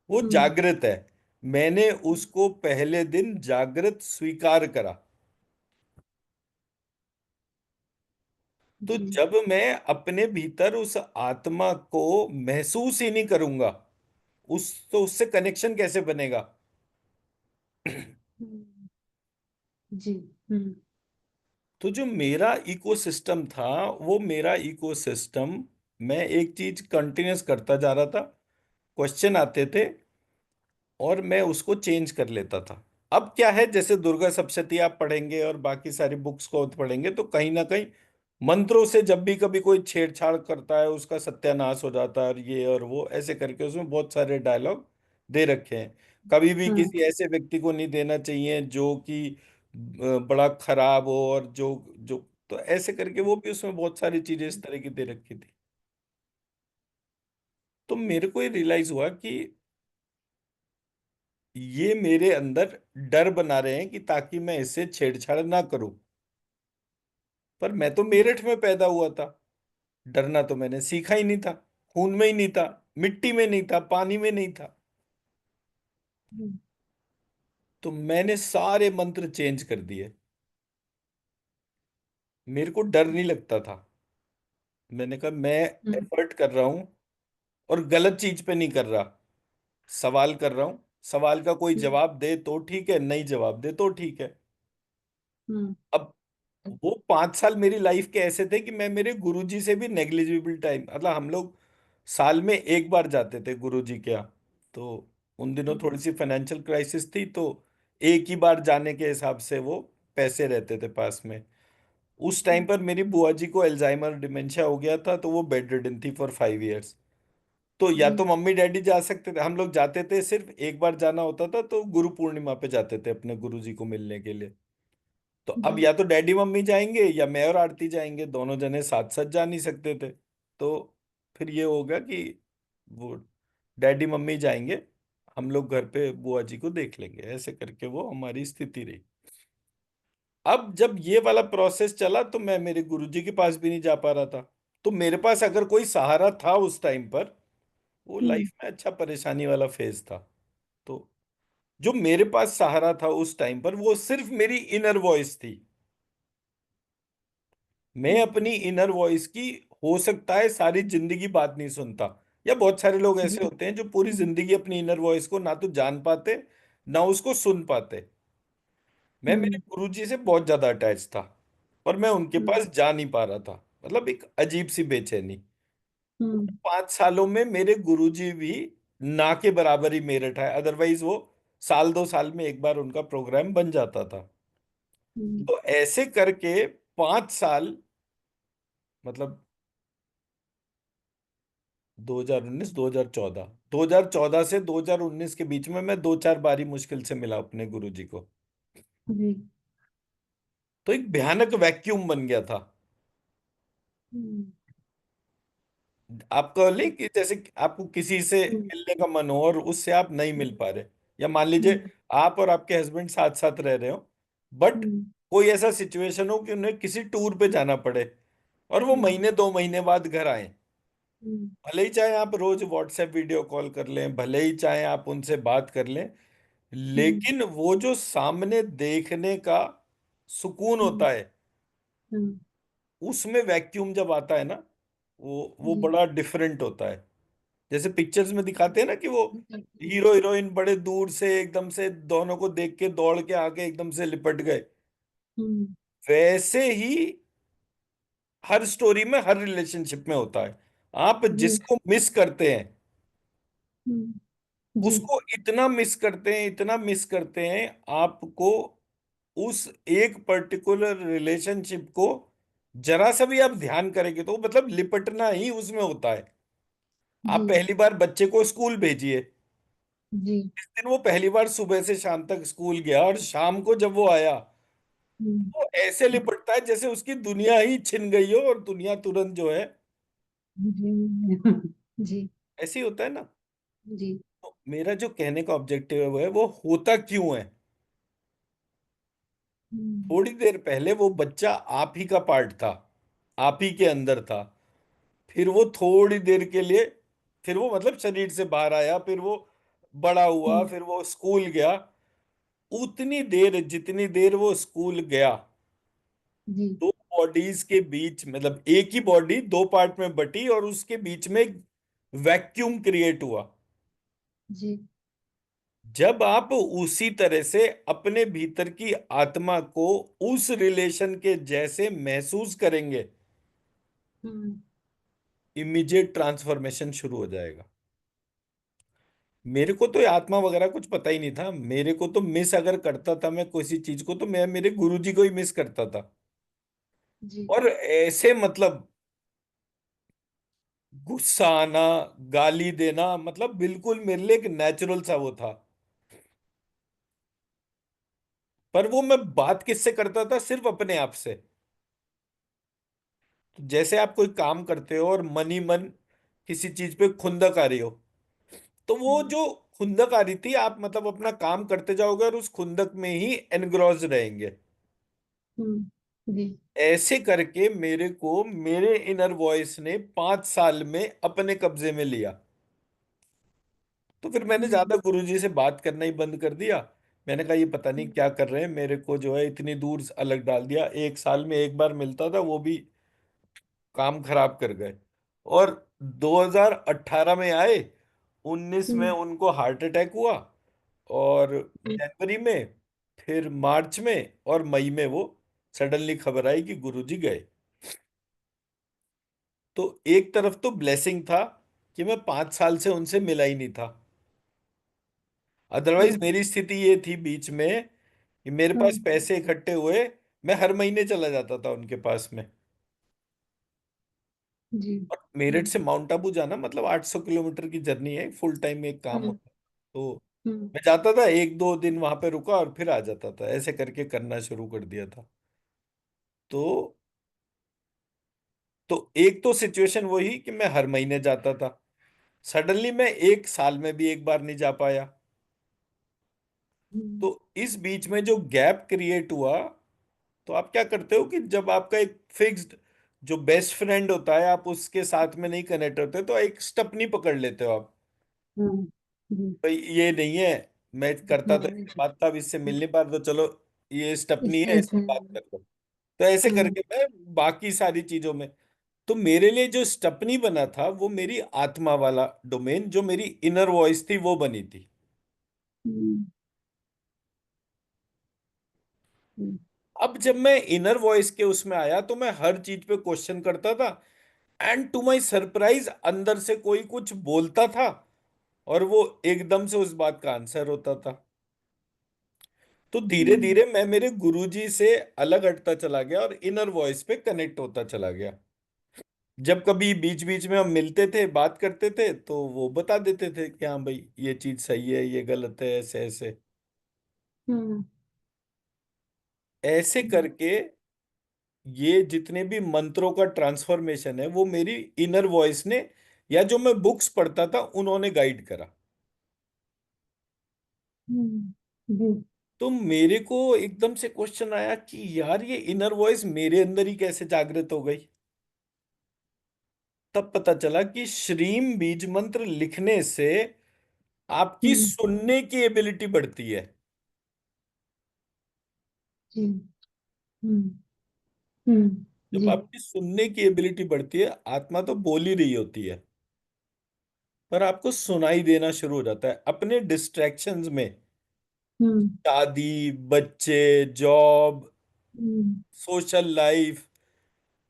वो हम्म। जागृत है। मैंने उसको पहले दिन जागृत स्वीकार करा। तो जी। जब मैं अपने भीतर उस आत्मा को महसूस ही नहीं करूंगा, उस तो उससे कनेक्शन कैसे बनेगा? हम्म। जी। हम्म। तो जो मेरा इकोसिस्टम था, वो मेरा इकोसिस्टम, मैं एक चीज कंटिन्यूस करता जा रहा था, क्वेश्चन आते थे और मैं उसको चेंज कर लेता था। अब क्या है, जैसे दुर्गा सप्तशती आप पढ़ेंगे और बाकी सारी बुक्स को पढ़ेंगे तो कहीं ना कहीं मंत्रों से जब भी कभी कोई छेड़छाड़ करता है उसका सत्यानाश हो जाता है, और ये और वो ऐसे करके उसमें बहुत सारे डायलॉग दे रखे हैं। कभी भी हाँ। किसी ऐसे व्यक्ति को नहीं देना चाहिए जो कि बड़ा खराब हो, और जो जो तो ऐसे करके वो भी उसमें बहुत सारी चीजें इस तरह की दे रखी थी। तो मेरे को ये रियलाइज हुआ कि ये मेरे अंदर डर बना रहे हैं कि ताकि मैं इससे छेड़छाड़ ना करूं। पर मैं तो मेरठ में पैदा हुआ था, डरना तो मैंने सीखा ही नहीं था, खून में ही नहीं था, मिट्टी में नहीं था, पानी में नहीं था। हम्म। तो मैंने सारे मंत्र चेंज कर दिए। मेरे को डर नहीं लगता था। मैंने कहा मैं हम्म। एफर्ट कर रहा हूं, और गलत चीज पे नहीं कर रहा, सवाल कर रहा हूं। सवाल का कोई हम्म। जवाब दे तो ठीक है, नहीं जवाब दे तो ठीक है। हम्म। अब वो 5 साल मेरी लाइफ के ऐसे थे कि मैं मेरे गुरुजी से भी नेग्लिजिबल टाइम, मतलब हम लोग साल में एक बार जाते थे गुरुजी के यहाँ। तो उन दिनों थोड़ी सी फाइनेंशियल क्राइसिस थी, तो एक ही बार जाने के हिसाब से वो पैसे रहते थे पास में। उस टाइम पर मेरी बुआ जी को एल्जाइमर डिमेंशिया हो गया था, तो वो बेड रिडन थी फॉर 5 इयर्स। तो या तो जी। मम्मी डैडी जा सकते थे, हम लोग जाते थे, सिर्फ एक बार जाना होता था, तो गुरु पूर्णिमा पे जाते थे अपने गुरुजी को मिलने के लिए। तो अब जी। या तो डैडी मम्मी जाएंगे या मैं और आरती जाएंगे, दोनों जने साथ साथ जा नहीं सकते थे। तो फिर ये होगा कि वो डैडी मम्मी जाएंगे, हम लोग घर पे बुआ जी को देख लेंगे, ऐसे करके वो हमारी स्थिति रही। अब जब ये वाला प्रोसेस चला तो मैं मेरे गुरुजी के पास भी नहीं जा पा रहा था। तो मेरे पास अगर कोई सहारा था उस टाइम पर, वो हम्म। लाइफ में अच्छा परेशानी वाला फेज था। तो जो मेरे पास सहारा था उस टाइम पर वो सिर्फ मेरी इनर वॉइस थी। मैं अपनी इनर वॉइस की, हो सकता है सारी जिंदगी बात नहीं सुनता, या बहुत सारे लोग जी। ऐसे होते हैं जो पूरी जिंदगी अपनी इनर वॉइस को ना तो जान पाते ना उसको सुन पाते। मैं मेरे हम्म। गुरुजी से बहुत ज्यादा अटैच था, और मैं उनके हम्म। पास जा नहीं पा रहा था, मतलब एक अजीब सी बेचैनी। हम्म। 5 सालों में मेरे गुरुजी भी ना के बराबर ही मेरठ है, अदरवाइज वो साल 2 साल में एक बार उनका प्रोग्राम बन जाता था। हम्म। तो ऐसे करके 5 साल, मतलब 2019 2014, 2014 से 2019 के बीच में मैं 2-4 बार ही मुश्किल से मिला अपने गुरुजी को। जी। तो एक भयानक वैक्यूम बन गया था। हम्म। आपको नहीं कि जैसे कि आपको किसी से हम्म। मिलने का मन हो और उससे आप नहीं मिल पा रहे, या मान लीजिए हम्म। आप और आपके हस्बैंड साथ साथ रह रहे हो, बट हम्म। कोई ऐसा सिचुएशन हो कि उन्हें किसी टूर पे जाना पड़े, और वो हम्म। महीने 2 महीने बाद घर आए। हम्म। भले ही चाहे आप रोज व्हाट्सएप वीडियो कॉल कर लें, भले ही चाहे आप उनसे बात कर लें, हम्म। लेकिन वो जो सामने देखने का सुकून हम्म। होता है, हम्म। उसमें वैक्यूम जब आता है ना, वो जी। बड़ा डिफरेंट होता है। जैसे पिक्चर्स में दिखाते हैं ना कि वो हीरो हीरोइन बड़े दूर से एकदम से दोनों को देख के दौड़ के आके एकदम से लिपट गए, हम्म। वैसे ही हर स्टोरी में हर रिलेशनशिप में होता है। आप जी। जिसको मिस करते हैं हम्म। जी। उसको इतना मिस करते हैं, इतना मिस करते हैं, आपको उस एक पर्टिकुलर रिलेशनशिप को जरा सा भी आप ध्यान करेंगे तो मतलब लिपटना ही उसमें होता है। आप जी। पहली बार बच्चे को स्कूल भेजिए, जी। जिस दिन वो पहली बार सुबह से शाम तक स्कूल गया और शाम को जब वो आया, हम्म। वो ऐसे लिपटता है जैसे उसकी दुनिया ही छिन गई हो, और दुनिया तुरंत जो है, जी। जी। ऐसे ही होता है ना। जी। तो मेरा जो कहने का ऑब्जेक्टिव है वो होता क्यों है। हम्म। थोड़ी देर पहले वो बच्चा आप ही का पार्ट था, आप ही के अंदर था। फिर वो थोड़ी देर के लिए, फिर वो मतलब शरीर से बाहर आया, फिर वो बड़ा हुआ, हम्म। फिर वो स्कूल गया। उतनी देर जितनी देर वो स्कूल गया, जी। दो बॉडीज के बीच, मतलब एक ही बॉडी दो पार्ट में बटी और उसके बीच में एक वैक्यूम क्रिएट हुआ। जी। जब आप उसी तरह से अपने भीतर की आत्मा को उस रिलेशन के जैसे महसूस करेंगे, हम्म। इमीडिएट ट्रांसफॉर्मेशन शुरू हो जाएगा। मेरे को तो ये आत्मा वगैरह कुछ पता ही नहीं था। मेरे को तो मिस अगर करता था मैं किसी चीज को, तो मैं मेरे गुरुजी को ही मिस करता था। जी। और ऐसे मतलब गुस्सा आना, गाली देना, मतलब बिल्कुल मेरे लिए एक नेचुरल सा वो था। पर वो मैं बात किससे करता था? सिर्फ अपने आप से। तो जैसे आप कोई काम करते हो और मन ही मन किसी चीज पे खुंदक आ रही हो, तो वो हम्म। जो खुंदक आ रही थी, आप मतलब अपना काम करते जाओगे और उस खुंदक में ही एनग्रॉस रहेंगे। जी। ऐसे करके मेरे को मेरे इनर वॉइस ने 5 साल में अपने कब्जे में लिया। तो फिर मैंने हम्म। ज्यादा गुरुजी से बात करना ही बंद कर दिया। मैंने कहा ये पता नहीं हम्म। क्या कर रहे हैं, मेरे को जो है इतनी दूर अलग डाल दिया। 1 साल में एक बार मिलता था, वो भी काम खराब कर गए। और 2018 में आए, 19 में हम्म। उनको हार्ट अटैक हुआ। और जी। जनवरी में, फिर मार्च में और मई में वो सडनली खबर आई कि गुरुजी गए। तो एक तरफ तो ब्लेसिंग था कि मैं 5 साल से उनसे मिला ही नहीं था। अदरवाइज हम्म। मेरी स्थिति ये थी बीच में कि मेरे पास हम्म। पैसे इकट्ठे हुए, मैं हर महीने चला जाता था उनके पास में। जी। और मेरठ हम्म। से माउंट आबू जाना मतलब 800 किलोमीटर की जर्नी है, फुल टाइम एक काम हम्म। होता है। तो हम्म। मैं जाता था, 1-2 दिन वहां पे रुका और फिर आ जाता था, ऐसे करके करना शुरू कर दिया था। तो एक तो सिचुएशन वही कि मैं हर महीने जाता था। सडनली मैं 1 साल में भी एक बार नहीं जा पाया। तो हम्म। इस बीच में जो गैप क्रिएट हुआ, तो आप क्या करते हो कि जब आपका एक फिक्स्ड जो बेस्ट फ्रेंड होता है, आप उसके साथ में नहीं कनेक्ट होते, तो एक स्टपनी पकड़ लेते हो आप। हम्म। जी। भाई ये नहीं है, मैं करता तो हाँ। इससे बात था, अब इससे मिल नहीं पा रहा, तो चलो ये स्टपनी है, इससे अच्छा इससे है। बात कर लो। तो ऐसे हम्म। करके मैं बाकी सारी चीजों में, तो मेरे लिए जो स्टपनी बना था वो मेरी आत्मा वाला डोमेन, जो मेरी इनर वॉइस थी, वो बनी थी। हम्म। हम्म। अब जब मैं इनर वॉइस के उसमें आया, तो मैं हर चीज पे क्वेश्चन करता था। एंड टू माय सरप्राइज, अंदर से कोई कुछ बोलता था और वो एकदम से उस बात का आंसर होता था। तो धीरे हम्म। धीरे मैं मेरे गुरुजी से अलग हटता चला गया और इनर वॉइस पे कनेक्ट होता चला गया। जब कभी बीच बीच में हम मिलते थे, बात करते थे, तो वो बता देते थे कि हाँ भाई ये चीज सही है, ये गलत है, ऐसे ऐसे। हम्म। ऐसे करके ये जितने भी मंत्रों का ट्रांसफॉर्मेशन है, वो मेरी इनर वॉइस ने, या जो मैं बुक्स पढ़ता था उन्होंने गाइड करा। जी। तो मेरे को एकदम से क्वेश्चन आया कि यार ये इनर वॉइस मेरे अंदर ही कैसे जागृत हो गई। तब पता चला कि श्रीम बीज मंत्र लिखने से आपकी हम्म। सुनने की एबिलिटी बढ़ती है। जी। हम्म। हम्म। जब जी। आपकी सुनने की एबिलिटी बढ़ती है, आत्मा तो बोल ही रही होती है, पर आपको सुनाई देना शुरू हो जाता है अपने डिस्ट्रैक्शंस में। हम्म। शादी, बच्चे, job, hmm. Social life,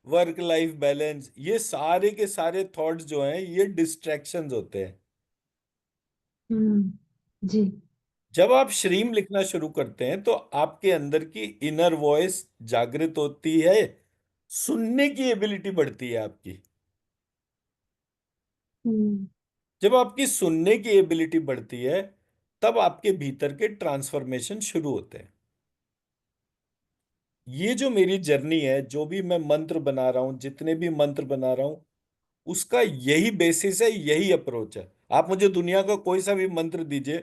work life balance, ये सारे के सारे थॉट्स जो हैं, ये डिस्ट्रैक्शंस होते हैं। जी। जब आप श्रीम लिखना शुरू करते हैं, तो आपके अंदर की इनर वॉइस जागृत होती है, सुनने की एबिलिटी बढ़ती है आपकी। हम्म। जब आपकी सुनने की एबिलिटी बढ़ती है, तब आपके भीतर के ट्रांसफॉर्मेशन शुरू होते हैं। ये जो मेरी जर्नी है, जो भी मैं मंत्र बना रहा हूं, जितने भी मंत्र बना रहा हूं, उसका यही बेसिस है, यही अप्रोच है। आप मुझे दुनिया का कोई सा भी मंत्र दीजिए,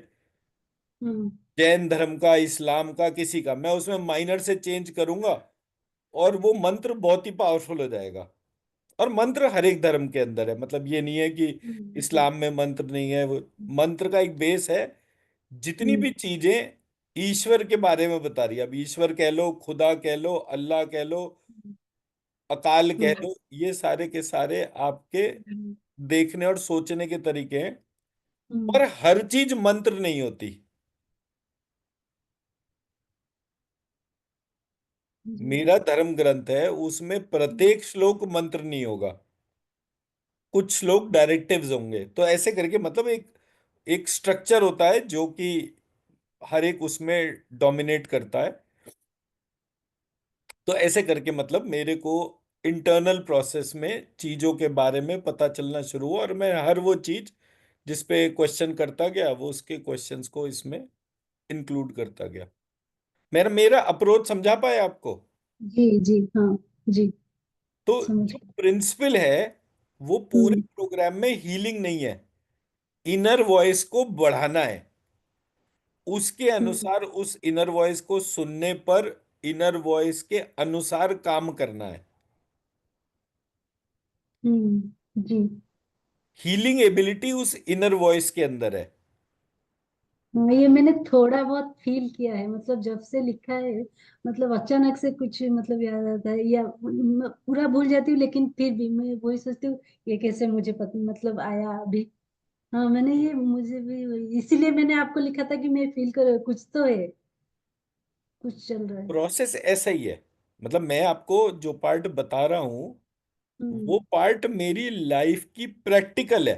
हम्म। जैन धर्म का, इस्लाम का, किसी का, मैं उसमें माइनर से चेंज करूंगा और वो मंत्र बहुत ही पावरफुल हो जाएगा। और मंत्र हर एक धर्म के अंदर है, मतलब ये नहीं है कि हम्म। इस्लाम में मंत्र नहीं है। वो मंत्र का एक बेस है। जितनी हम्म। भी चीजें ईश्वर के बारे में बता रही है, अब ईश्वर कह लो, खुदा कह लो, अल्लाह कह लो, अकाल कह हम्म। लो, ये सारे के सारे आपके देखने और सोचने के तरीके हैं। हम्म। पर हर चीज मंत्र नहीं होती। जी। मेरा धर्म ग्रंथ है, उसमें प्रत्येक श्लोक मंत्र नहीं होगा, कुछ श्लोक डायरेक्टिव्स होंगे। तो ऐसे करके मतलब एक एक स्ट्रक्चर होता है जो कि हर एक उसमें डोमिनेट करता है। तो ऐसे करके मतलब मेरे को इंटरनल प्रोसेस में चीजों के बारे में पता चलना शुरू हुआ, और मैं हर वो चीज जिस पे क्वेश्चन करता गया वो उसके क्वेश्चंस को इसमें इंक्लूड करता गया। मेरा मेरा अप्रोच समझा पाए आपको? जी जी हाँ। जी। तो समझ जो गई। प्रिंसिपल है वो पूरे हम्म। प्रोग्राम में हीलिंग नहीं है, इनर वॉइस को बढ़ाना है। उसके हम्म। अनुसार उस इनर वॉइस को सुनने पर इनर वॉइस के अनुसार काम करना है। जी। हीलिंग एबिलिटी उस इनर वॉइस के अंदर है। हाँ, ये मैंने थोड़ा बहुत फील किया है, मतलब जब से लिखा है, मतलब अचानक से कुछ मतलब याद आता है, या पूरा भूल जाती हूँ, लेकिन फिर भी मैं वही सोचती हूँ ये कैसे मुझे मतलब आया अभी। हाँ, मैंने ये मुझे भी इसीलिए मैंने आपको लिखा था कि मैं फील कर कुछ तो है, कुछ चल रहा है। प्रोसेस ऐसा ही है। मतलब मैं आपको जो पार्ट बता रहा हूं वो हम्म। पार्ट मेरी लाइफ की प्रैक्टिकल है।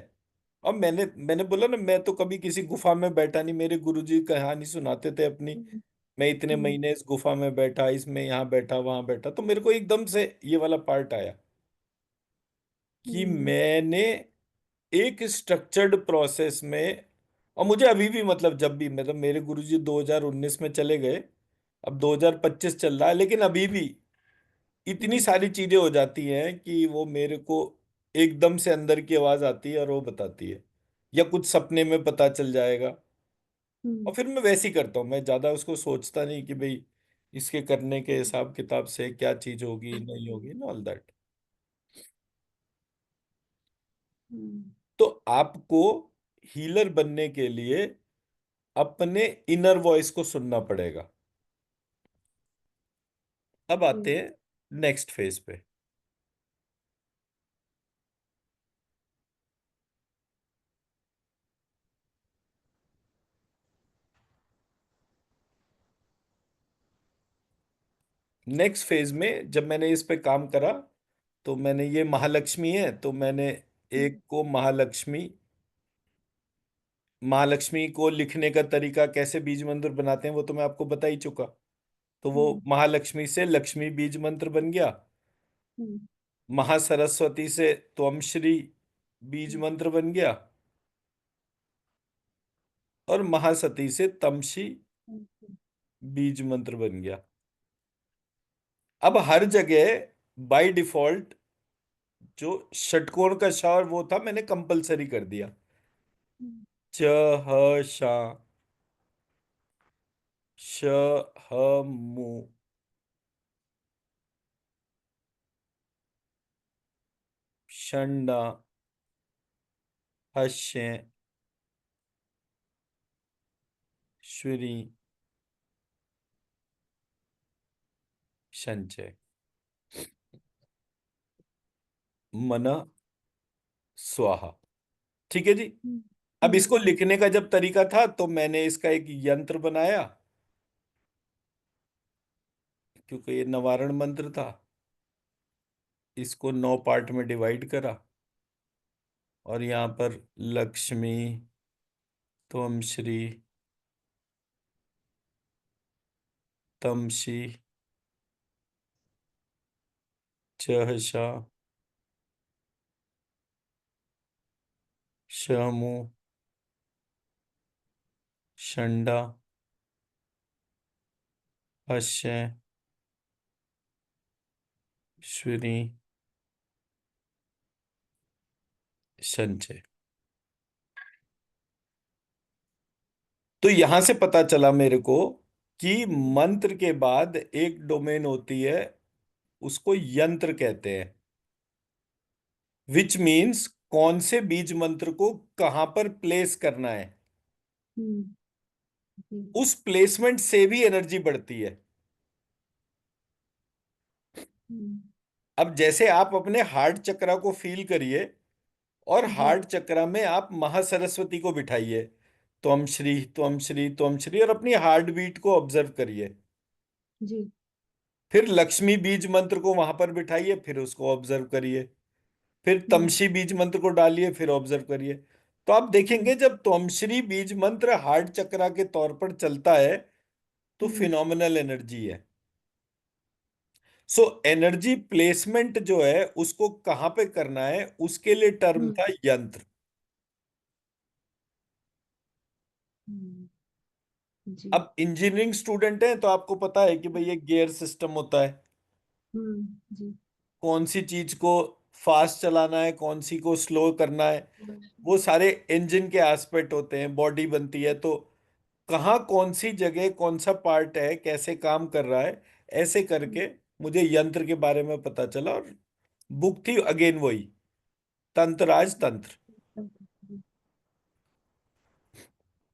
अब मैंने बोला ना, मैं तो कभी किसी गुफा में बैठा नहीं। मेरे गुरुजी कहानी सुनाते थे अपनी, हम्म। मैं इतने हम्म। महीने इस गुफा में बैठा, इसमें यहाँ बैठा वहां बैठा, तो मेरे को एकदम से ये वाला पार्ट आया कि हम्म। मैंने एक स्ट्रक्चर्ड प्रोसेस में, और मुझे अभी भी मतलब जब भी मतलब मेरे गुरुजी 2019 में चले गए, अब 2025 चल रहा है, लेकिन अभी भी इतनी हम्म। सारी चीजें हो जाती हैं कि वो मेरे को एकदम से अंदर की आवाज आती है और वो बताती है, या कुछ सपने में पता चल जाएगा। और हम्म। फिर मैं वैसे ही करता हूँ, मैं ज्यादा उसको सोचता नहीं कि भाई इसके करने के हिसाब किताब से क्या चीज होगी नहीं होगी, नो ऑल दैट। हम्म। तो आपको हीलर बनने के लिए अपने इनर वॉइस को सुनना पड़ेगा। अब जी। आते हैं नेक्स्ट फेज पे। नेक्स्ट फेज में जब मैंने इस पे काम करा, तो मैंने, ये महालक्ष्मी है तो मैंने एक हम्म। को महालक्ष्मी, महालक्ष्मी को लिखने का तरीका कैसे बीज मंत्र बनाते हैं वो तो मैं आपको बता ही चुका। तो वो हम्म। महालक्ष्मी से लक्ष्मी बीज मंत्र बन गया। हम्म। महासरस्वती से त्वमश्री बीज हम्म। मंत्र बन गया। और महासती से तमशी हम्म। बीज मंत्र बन गया। अब हर जगह बाय डिफॉल्ट जो षटकोण का श वो था मैंने कंपलसरी कर दिया। हम्म। च ह शा, श ह मु, षण्णा, हस्य, श्री, संचय, मन, स्वाहा। ठीक है जी। हम्म। अब इसको हम्म। लिखने का जब तरीका था तो मैंने इसका एक यंत्र बनाया, क्योंकि ये नवारण मंत्र था। इसको 9 पार्ट में डिवाइड करा, और यहाँ पर लक्ष्मी, त्वम श्री, तमसी, सहसा, शमु, षंडा, हस्य, श्री, संचय। तो यहां से पता चला मेरे को कि मंत्र के बाद एक डोमेन होती है, उसको यंत्र कहते हैं। विच मीन्स कौन से बीज मंत्र को कहां पर प्लेस करना है, हम्म। जी। उस प्लेसमेंट से भी एनर्जी बढ़ती है। हम्म। अब जैसे आप अपने हार्ट चक्रा को फील करिए, और जी। हार्ट चक्रा में आप महासरस्वती को बिठाइए, त्वम श्री त्वम श्री त्वम श्री, और अपनी हार्ट बीट को ऑब्जर्व करिए। जी। फिर लक्ष्मी बीज मंत्र को वहां पर बिठाइए, फिर उसको ऑब्जर्व करिए। फिर हम्म। तमशी बीज मंत्र को डालिए, फिर ऑब्जर्व करिए। तो आप हम्म, देखेंगे जब त्वमश्री बीज मंत्र हार्ट चक्रा के तौर पर चलता है तो हम्म, फिनोमिनल एनर्जी है। सो एनर्जी प्लेसमेंट जो है उसको कहां पे करना है, उसके लिए टर्म हम्म, था यंत्र। हम्म, जी। अब इंजीनियरिंग स्टूडेंट हैं तो आपको पता है कि भाई ये गियर सिस्टम होता है, जी। कौन सी चीज को फास्ट चलाना है, कौन सी को स्लो करना है, वो सारे इंजन के एस्पेक्ट होते हैं, बॉडी बनती है तो कहाँ कौन सी जगह कौन सा पार्ट है, कैसे काम कर रहा है, ऐसे हम्म, करके मुझे यंत्र के बारे में पता चला। और बुक थी अगेन वही, तंत्रराज तंत्र।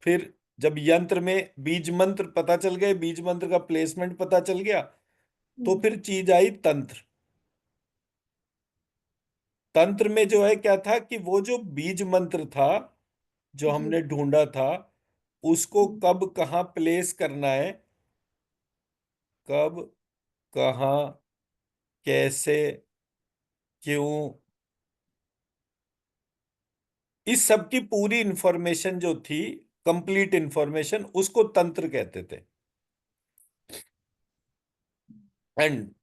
फिर जब यंत्र में बीज मंत्र पता चल गए, बीज मंत्र का प्लेसमेंट पता चल गया, तो हम्म, फिर चीज आई तंत्र। तंत्र में जो है क्या था कि वो जो बीज मंत्र था जो जी। हमने ढूंढा था, उसको हम्म, कब कहाँ प्लेस करना है, कब कहाँ कैसे क्यों, इस सब की पूरी इंफॉर्मेशन जो थी, कंप्लीट इंफॉर्मेशन, उसको तंत्र कहते थे। एंड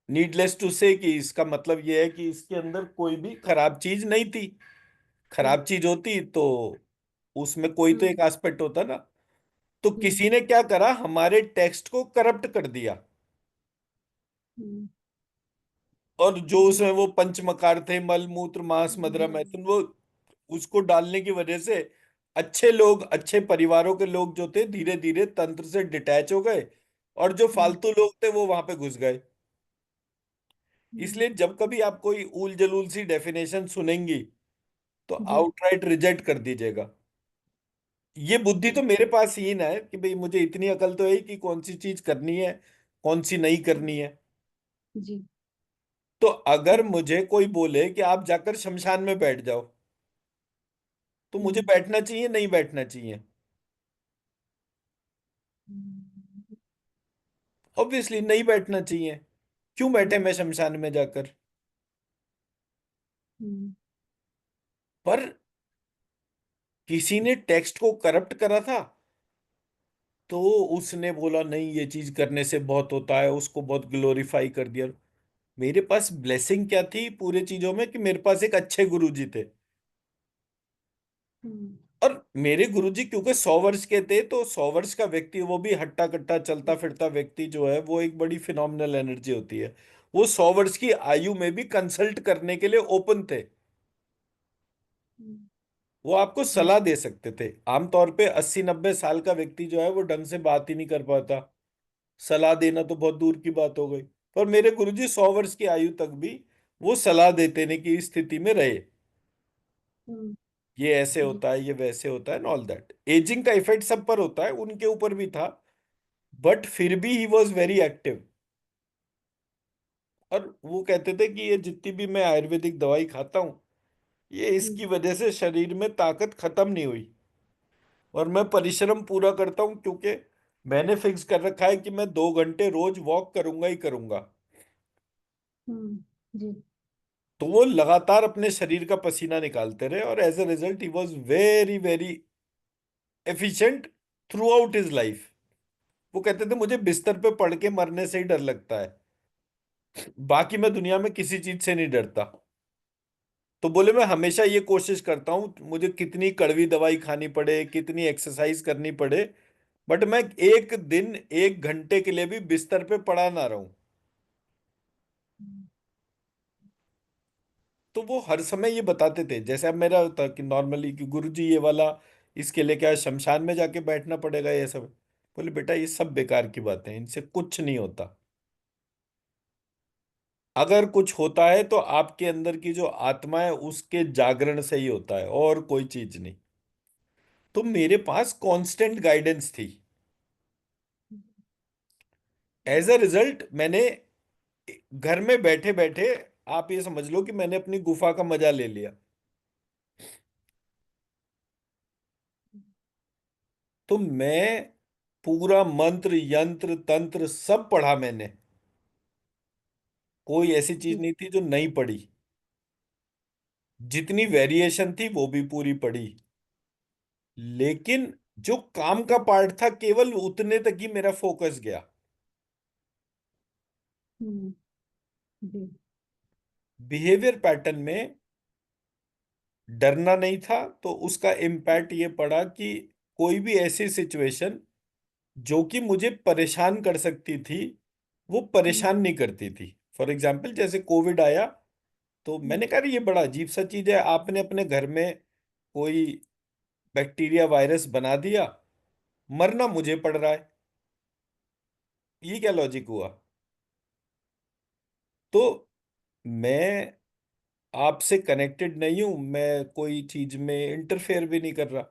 नीडलेस टू से कि इसका मतलब ये है कि इसके अंदर कोई भी खराब चीज नहीं थी। हम्म, खराब चीज होती तो उसमें कोई तो हम्म, एक एस्पेक्ट होता ना। तो हम्म, किसी ने क्या करा, हमारे टेक्स्ट को करप्ट कर दिया। हम्म, और जो जी। उसमें वो पंचमकार थे, मल मूत्र मांस मदिरा हम्म, मैथुन, वो उसको डालने की वजह से अच्छे लोग, अच्छे परिवारों के लोग जो थे, धीरे धीरे तंत्र से डिटैच हो गए, और जो हम्म, फालतू लोग थे वो वहां पे घुस गए। हम्म, इसलिए जब कभी आप कोई ऊल जलूल सी डेफिनेशन सुनेंगी तो जी। आउटराइट रिजेक्ट कर दीजिएगा। ये बुद्धि तो जी। मेरे पास ही ना है कि भाई मुझे इतनी अकल तो है कि कौन सी चीज करनी है, कौन सी नहीं हम्म, करनी है। जी। तो अगर मुझे कोई बोले कि आप जाकर शमशान में बैठ जाओ, तो मुझे हम्म, बैठना चाहिए नहीं बैठना चाहिए? हम्म, ऑब्वियसली नहीं बैठना चाहिए। क्यों बैठे हम्म, मैं शमशान में जाकर? हम्म, पर किसी ने टेक्स्ट को करप्ट करा था, तो उसने बोला नहीं ये चीज करने से बहुत होता है, उसको बहुत ग्लोरीफाई कर दिया। मेरे पास ब्लेसिंग क्या थी पूरे चीजों में, कि मेरे पास एक अच्छे गुरुजी थे। हम्म, और मेरे गुरुजी क्योंकि 100 वर्ष के थे, तो 100 वर्ष का व्यक्ति, वो भी हट्टा कट्टा चलता फिरता व्यक्ति जो है, वो एक बड़ी फिनोमिनल एनर्जी होती है। वो 100 वर्ष की आयु में भी कंसल्ट करने के लिए ओपन थे। हम्म, वो आपको जी। सलाह दे सकते थे। आमतौर पे 80-90 साल का व्यक्ति जो है वो ढंग से बात ही नहीं कर पाता, सलाह देना तो बहुत दूर की बात हो गई। पर मेरे गुरुजी 100 वर्ष की आयु तक भी वो सलाह देने की स्थिति में रहे। हम्म, ये ऐसे जी। होता है, ये वैसे होता है, ऑल दैट एजिंग का इफेक्ट सब पर होता है, उनके ऊपर भी था। बट फिर भी ही वॉज वेरी एक्टिव। और वो कहते थे कि ये जितनी भी मैं आयुर्वेदिक दवाई खाता हूँ, ये हम्म, इसकी वजह से शरीर में ताकत खत्म नहीं हुई। और मैं परिश्रम पूरा करता हूँ, क्योंकि मैंने फिक्स कर रखा है कि मैं 2 घंटे रोज वॉक करूंगा ही करूंगा। हम्म, जी। तो वो लगातार अपने शरीर का पसीना निकालते रहे, और as a result he was very very efficient throughout his life. वो कहते थे मुझे बिस्तर पे पड़ के मरने से ही डर लगता है, बाकी मैं दुनिया में किसी चीज से नहीं डरता। तो बोले मैं हमेशा ये कोशिश करता हूँ, मुझे कितनी कड़वी दवाई खानी पड़े, कितनी एक्सरसाइज करनी पड़े, बट मैं एक दिन 1 घंटे के लिए भी बिस्तर पे पड़ा ना रहूं। हम्म, तो वो हर समय ये बताते थे, जैसे अब मेरा होता कि नॉर्मली कि गुरुजी ये वाला, इसके लिए क्या शमशान में जाके बैठना पड़ेगा ये सब। बोले बेटा ये सब बेकार की बातें हैं, इनसे कुछ नहीं होता। अगर कुछ होता है तो आपके अंदर की जो आत्मा है उसके जागरण से ही होता है, और कोई चीज नहीं। तो मेरे पास कांस्टेंट गाइडेंस थी। एज अ रिजल्ट मैंने घर में बैठे बैठे, आप ये समझ लो कि मैंने अपनी गुफा का मजा ले लिया। तो मैं पूरा मंत्र यंत्र तंत्र सब पढ़ा मैंने, कोई ऐसी चीज हम्म, नहीं थी जो नहीं पढ़ी। जितनी वेरिएशन थी वो भी पूरी पढ़ी, लेकिन जो काम का पार्ट था केवल उतने तक ही मेरा फोकस गया। हम्म। जी। बिहेवियर पैटर्न में डरना नहीं था, तो उसका इम्पैक्ट ये पड़ा कि कोई भी ऐसी सिचुएशन जो कि मुझे परेशान कर सकती थी, वो हम्म। परेशान नहीं करती थी। फॉर एग्जाम्पल जैसे कोविड आया, तो हम्म। मैंने कहा ये बड़ा अजीब सा चीज है, आपने अपने घर में कोई बैक्टीरिया वायरस बना दिया, मरना मुझे पड़ रहा है, ये क्या लॉजिक हुआ? तो मैं आपसे कनेक्टेड नहीं हूं, मैं कोई चीज में इंटरफेयर भी नहीं कर रहा,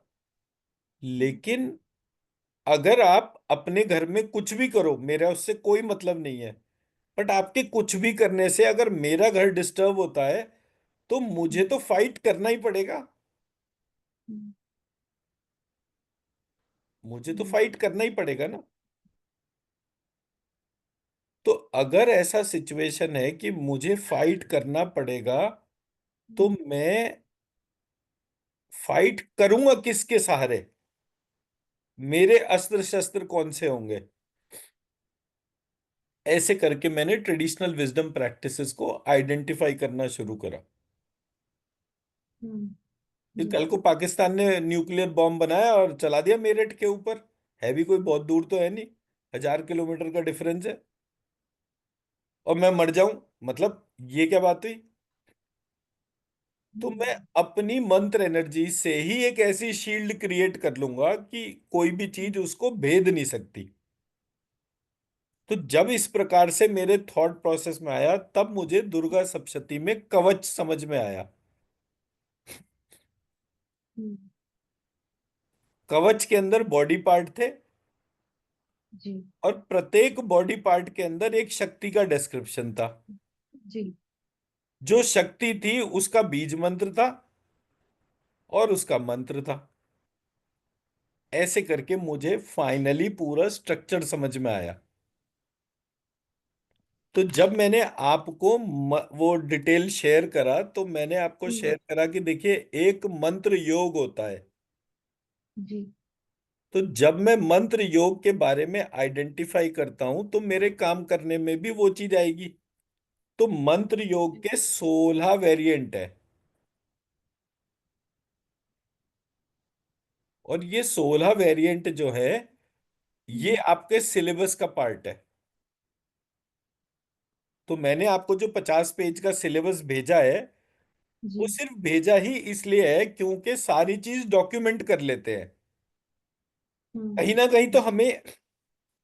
लेकिन अगर आप अपने घर में कुछ भी करो, मेरा उससे कोई मतलब नहीं है, बट आपके कुछ भी करने से अगर मेरा घर डिस्टर्ब होता है, तो मुझे तो फाइट करना ही पड़ेगा, हम्म। मुझे तो हम्म। फाइट करना ही पड़ेगा ना। तो अगर ऐसा सिचुएशन है कि मुझे फाइट करना पड़ेगा, तो मैं फाइट करूंगा किसके सहारे? मेरे अस्त्र शस्त्र कौन से होंगे? ऐसे करके मैंने ट्रेडिशनल विजडम प्रैक्टिसेस को आइडेंटिफाई करना शुरू करा। हम्म। फिर जी। कल को पाकिस्तान ने न्यूक्लियर बॉम्ब बनाया और चला दिया मेरठ के ऊपर, है भी कोई बहुत दूर तो है नहीं, 1000 किलोमीटर का डिफरेंस है, और मैं मर जाऊं, मतलब ये क्या बात हुई? तो मैं हम्म। अपनी मंत्र एनर्जी से ही एक ऐसी शील्ड क्रिएट कर लूंगा कि कोई भी चीज उसको भेद नहीं सकती। तो जब इस प्रकार से मेरे थॉट प्रोसेस में आया, तब मुझे दुर्गा सप्तशती में कवच समझ में आया। हम्म। कवच के अंदर बॉडी पार्ट थे, जी। और प्रत्येक बॉडी पार्ट के अंदर एक शक्ति का डिस्क्रिप्शन था। जी। जो शक्ति थी उसका बीज मंत्र था, और उसका मंत्र था। ऐसे करके मुझे फाइनली पूरा स्ट्रक्चर समझ में आया। तो जब मैंने आपको वो डिटेल शेयर करा, तो मैंने आपको हम्म। शेयर करा कि देखिए, एक मंत्र योग होता है। जी। तो जब मैं मंत्र योग के बारे में आइडेंटिफाई करता हूं, तो मेरे काम करने में भी वो चीज आएगी। तो मंत्र योग के 16 वेरिएंट है, और ये 16 वेरिएंट जो है, ये हम्म। आपके सिलेबस का पार्ट है। तो मैंने आपको जो 50 पेज का सिलेबस भेजा है, वो जी। सिर्फ भेजा ही इसलिए है क्योंकि सारी चीज डॉक्यूमेंट कर लेते हैं। कहीं ना कहीं तो जी। हमें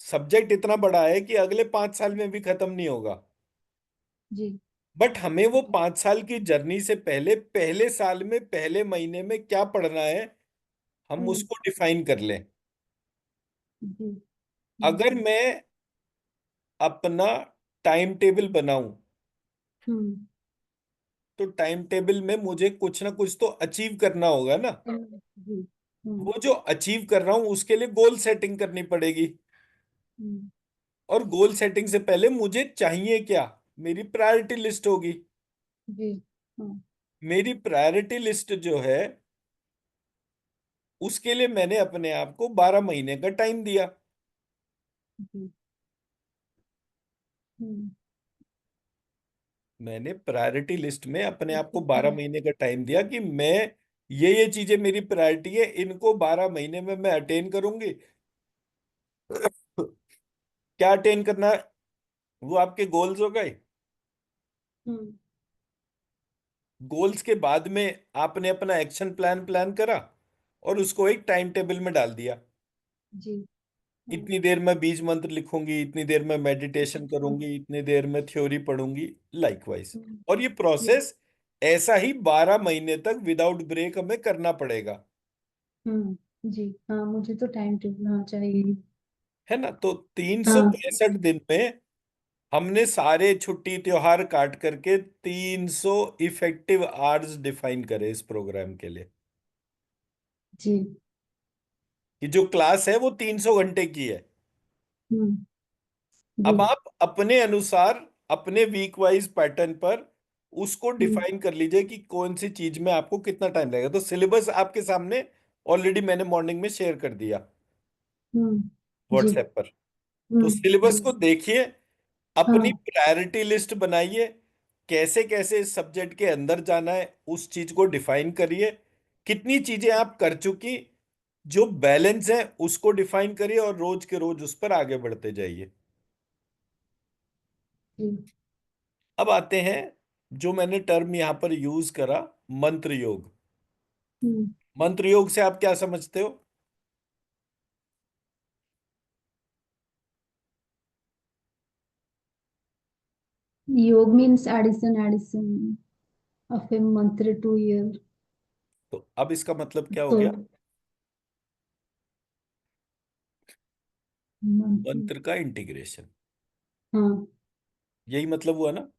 सब्जेक्ट इतना बड़ा है कि अगले 5 साल में भी खत्म नहीं होगा, जी। बट हमें वो 5 साल की जर्नी से पहले पहले साल में पहले महीने में क्या पढ़ना है, हम हम्म। उसको डिफाइन कर लें। जी। अगर मैं अपना टाइम टेबल बनाऊं, हम्म। तो टाइम टेबल में मुझे कुछ ना कुछ तो अचीव करना होगा ना। जी। हम्म। वो जो अचीव कर रहा हूं उसके लिए गोल सेटिंग करनी पड़ेगी, हम्म। और गोल सेटिंग से पहले मुझे चाहिए क्या, मेरी प्रायोरिटी लिस्ट होगी। जी। हाँ। मेरी प्रायोरिटी लिस्ट जो है, उसके लिए मैंने अपने आप को 12 महीने का टाइम दिया। जी। हम्म। मैंने प्रायोरिटी लिस्ट में अपने आप को ठीक है। 12 महीने का टाइम दिया कि मैं ये चीजें मेरी प्रायोरिटी है, इनको 12 महीने में मैं अटेन करूंगी। क्या अटेन करना है? वो आपके गोल्स हो गए। हम्म। गोल्स के बाद में आपने अपना एक्शन प्लान प्लान करा, और उसको एक टाइम टेबल में डाल दिया। जी। हाँ। इतनी देर में बीज मंत्र लिखूंगी, इतनी देर में मेडिटेशन हम्म। करूंगी, इतनी देर में थ्योरी पढ़ूंगी, लाइकवाइज। हम्म। और ये जी। प्रोसेस ऐसा ही 12 महीने तक विदाउट ब्रेक हमें करना पड़ेगा, जी। हाँ, मुझे तो टाइम टेबल हाँ चाहिए। है ना? तो तीन सौ हाँ। पैंसठ दिन में हमने सारे छुट्टी त्योहार काट करके 300 इफेक्टिव आवर्स डिफाइन करे इस प्रोग्राम के लिए, जी। कि जो क्लास है वो 300 घंटे की है। हम्म। जी। अब आप अपने अनुसार, अपने वीक वाइज पैटर्न पर उसको हम्म। डिफाइन कर लीजिए कि कौन सी चीज में आपको कितना टाइम लगेगा। तो सिलेबस आपके सामने ऑलरेडी मैंने मॉर्निंग में शेयर कर दिया जी। व्हाट्सएप पर। तो सिलेबस जी। को देखिए, अपनी हाँ। प्रायोरिटी लिस्ट बनाइए, कैसे कैसे इस सब्जेक्ट के अंदर जाना है उस चीज को डिफाइन करिए, कितनी चीजें आप कर चुकी, जो बैलेंस है उसको डिफाइन करिए, और रोज के रोज उस पर आगे बढ़ते जाइए। जी। अब आते हैं, जो मैंने टर्म यहां पर यूज करा, मंत्र योग। हम्म। मंत्र योग से आप क्या समझते हो? Yoga means addition of a mantra to your तो अब इसका मतलब क्या हो गया? soul. मंत्र। मंत्र का इंटीग्रेशन, हाँ। यही मतलब हुआ ना।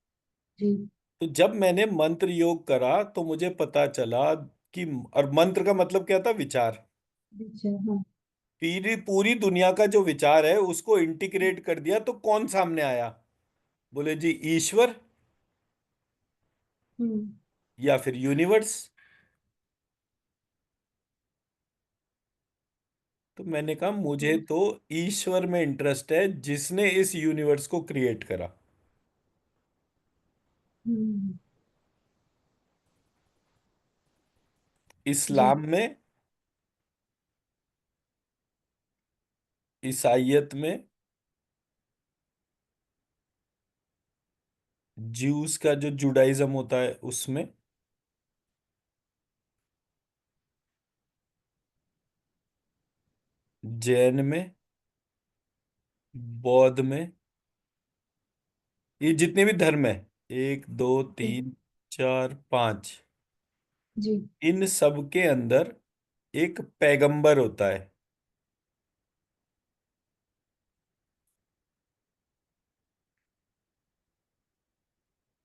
जी। तो जब मैंने मंत्र योग करा तो मुझे पता चला कि, और मंत्र का मतलब क्या था? विचार। अच्छा। हाँ। पूरी पूरी दुनिया का जो विचार है उसको इंटीग्रेट कर दिया, तो कौन सामने आया? बोले जी, ईश्वर, हम्म। या फिर यूनिवर्स। तो मैंने कहा मुझे तो ईश्वर में इंटरेस्ट है, जिसने इस यूनिवर्स को क्रिएट करा। हम्म। जी। इस्लाम में, ईसाइयत में, ज्यूस का जो जुडाइज्म होता है उसमें, जैन में, बौद्ध में, ये जितने भी धर्म है, एक दो जी। तीन चार पांच, जी। इन सब के अंदर एक पैगंबर होता है।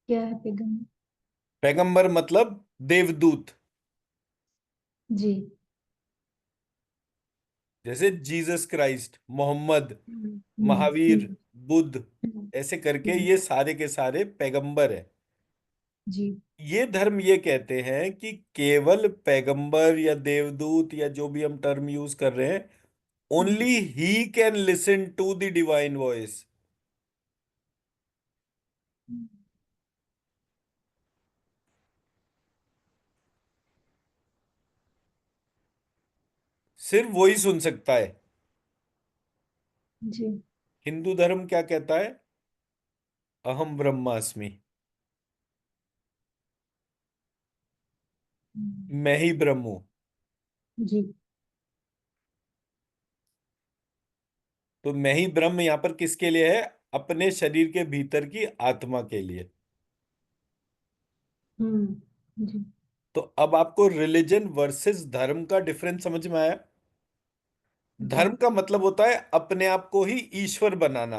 क्या है पेगन? पैगंबर मतलब देवदूत। जी। जैसे जीसस क्राइस्ट, मोहम्मद, महावीर, हम्म। बुद्ध, हम्म। ऐसे करके हम्म। ये सारे के सारे पैगंबर है। जी। ये धर्म ये कहते हैं कि केवल पैगंबर या देवदूत या जो भी हम टर्म यूज कर रहे हैं, hmm. Only he can listen to the divine voice. सिर्फ वही सुन सकता है। जी। हिंदू धर्म क्या कहता है? अहम ब्रह्मास्मि, हम्म। मैं ही ब्रह्म हूं। जी। तो मैं ही ब्रह्म यहां पर किसके लिए है? अपने शरीर के भीतर की आत्मा के लिए। जी। तो अब आपको रिलीजन वर्सेस धर्म का डिफरेंस समझ में आया? जी। धर्म का मतलब होता है अपने आप को ही ईश्वर बनाना,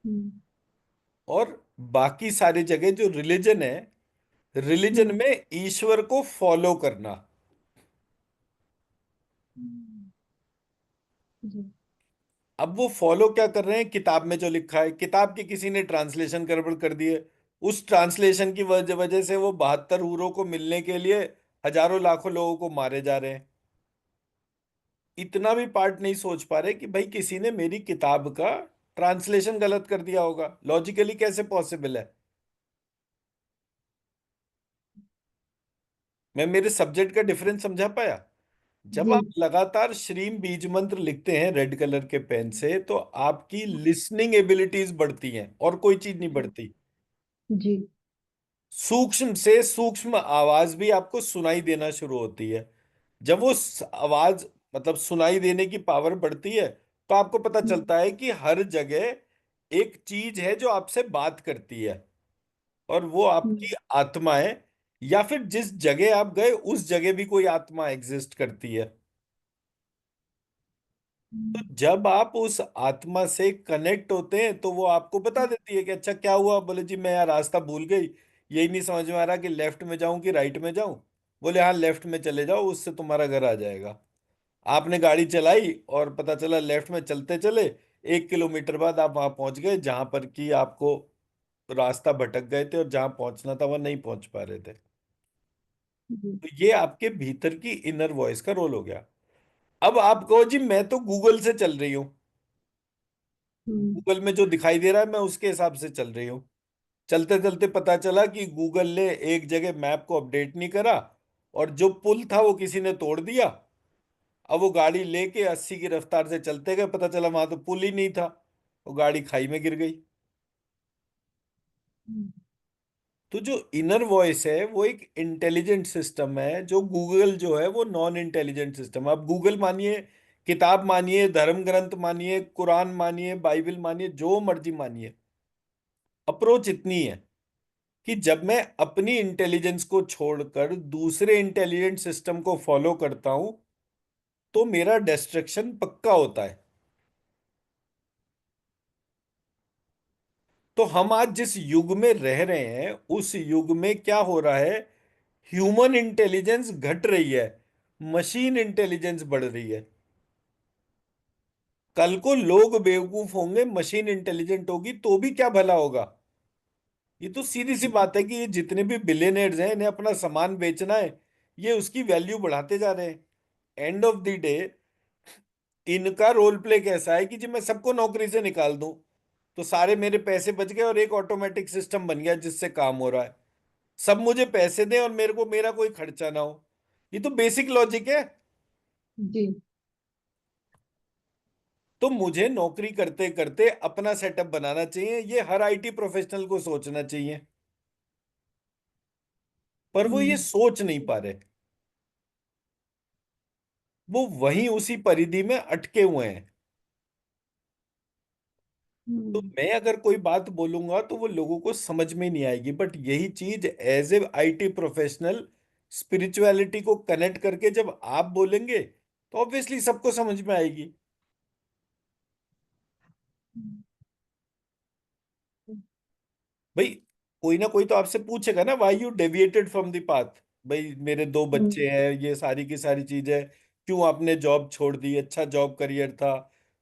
हम्म। और बाकी सारी जगह जो रिलीजन है, रिलीजन हम्म। में ईश्वर को फॉलो करना। हम्म। जी। अब वो फॉलो क्या कर रहे हैं? किताब में जो लिखा है, किताब की किसी ने ट्रांसलेशन गड़बड़ कर दिए, उस ट्रांसलेशन की वजह वजह से वो 72 हूरों को मिलने के लिए हजारों लाखों लोगों को मारे जा रहे हैं। इतना भी पार्ट नहीं सोच पा रहे कि भाई किसी ने मेरी किताब का ट्रांसलेशन गलत कर दिया होगा, लॉजिकली कैसे पॉसिबल है? मैं मेरे सब्जेक्ट का डिफरेंस समझा पाया? जब जी। आप लगातार श्रीम बीज मंत्र लिखते हैं रेड कलर के पेन से, तो आपकी लिसनिंग एबिलिटीज बढ़ती हैं, और कोई चीज नहीं बढ़ती। जी। सूक्ष्म से सूक्ष्म आवाज भी आपको सुनाई देना शुरू होती है। जब वो आवाज, मतलब सुनाई देने की पावर बढ़ती है, तो आपको पता हम्म। चलता है कि हर जगह एक चीज है जो आपसे बात करती है, और वो आपकी आत्मा है, या फिर जिस जगह आप गए उस जगह भी कोई आत्मा एग्जिस्ट करती है। तो हम्म। जब आप उस आत्मा से कनेक्ट होते हैं तो वो आपको बता देती है कि अच्छा क्या हुआ? बोले जी मैं यार रास्ता भूल गई, यही नहीं समझ में आ रहा कि लेफ्ट में जाऊं कि राइट में जाऊं। बोले हाँ, लेफ्ट में चले जाओ, उससे तुम्हारा घर आ जाएगा। आपने गाड़ी चलाई और पता चला लेफ्ट में चलते चले 1 किलोमीटर बाद आप वहां पहुंच गए जहां पर कि आपको रास्ता भटक गए थे और जहां पहुंचना था वह नहीं पहुंच पा रहे थे। जी। तो ये आपके भीतर की इनर वॉइस का रोल हो गया। अब आप कहो जी मैं तो गूगल से चल रही हूँ, हम्म। गूगल में जो दिखाई दे रहा है मैं उसके हिसाब से चल रही हूँ। चलते चलते पता चला कि गूगल ने एक जगह मैप को अपडेट नहीं करा, और जो पुल था वो किसी ने तोड़ दिया। अब वो गाड़ी लेके 80 की रफ्तार से चलते गए, पता चला वहां तो पुल ही नहीं था, वो गाड़ी खाई में गिर गई। हम्म। तो जो इनर वॉइस है वो एक इंटेलिजेंट सिस्टम है, जो गूगल जो है वो नॉन इंटेलिजेंट सिस्टम है। आप गूगल मानिए, किताब मानिए, धर्म ग्रंथ मानिए, कुरान मानिए, बाइबल मानिए, जो मर्जी मानिए, अप्रोच इतनी है कि जब मैं अपनी इंटेलिजेंस को छोड़कर दूसरे इंटेलिजेंट सिस्टम को फॉलो करता हूं तो मेरा डिस्ट्रक्शन पक्का होता है। तो हम आज जिस युग में रह रहे हैं उस युग में क्या हो रहा है, ह्यूमन इंटेलिजेंस घट रही है, मशीन इंटेलिजेंस बढ़ रही है। कल को लोग बेवकूफ होंगे, मशीन इंटेलिजेंट होगी तो भी क्या भला होगा। ये तो सीधी सी बात है कि ये जितने भी बिलियनर्स हैं इन्हें अपना सामान बेचना है, ये उसकी वैल्यू बढ़ाते जा रहे हैं। एंड ऑफ द डे इनका रोल प्ले कैसा है कि जी मैं सबको नौकरी से निकाल दूं तो सारे मेरे पैसे बच गए और एक ऑटोमेटिक सिस्टम बन गया जिससे काम हो रहा है। सब मुझे पैसे दें और मेरे को मेरा कोई खर्चा ना हो। ये तो बेसिक लॉजिक है। जी। तो मुझे नौकरी करते करते अपना सेटअप बनाना चाहिए, ये हर आईटी प्रोफेशनल को सोचना चाहिए। पर वो ये हम्म। सोच नहीं पा रहे, वो वहीं उसी परिधि में अटके हुए हैं। तो हम्म। मैं अगर कोई बात बोलूंगा तो वो लोगों को समझ में नहीं आएगी, बट यही चीज as a IT professional spirituality को कनेक्ट करके जब आप बोलेंगे तो ऑब्वियसली सबको समझ में आएगी। भाई कोई ना कोई तो आपसे पूछेगा ना, why you deviated from the path. भाई मेरे दो बच्चे हम्म। हैं, ये सारी की सारी चीजें, क्यों आपने जॉब छोड़ दी, अच्छा जॉब करियर था,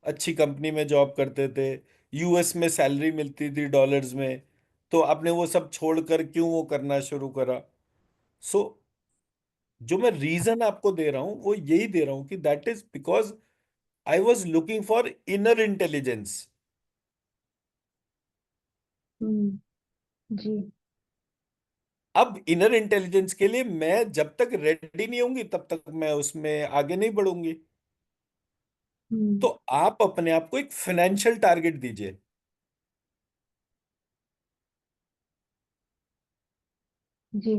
अच्छी कंपनी में जॉब करते थे, यूएस में सैलरी मिलती थी डॉलर्स में, तो आपने वो सब छोड़कर क्यों वो करना शुरू करा। सो जो मैं रीजन आपको दे रहा हूं वो यही दे रहा हूं कि that is because I was looking for inner intelligence. Hmm. जी। अब इनर इंटेलिजेंस के लिए मैं जब तक रेडी नहीं होंगी तब तक मैं उसमें आगे नहीं बढ़ूंगी। हम्म। तो आप अपने आप को एक फाइनेंशियल टारगेट दीजिए, जी।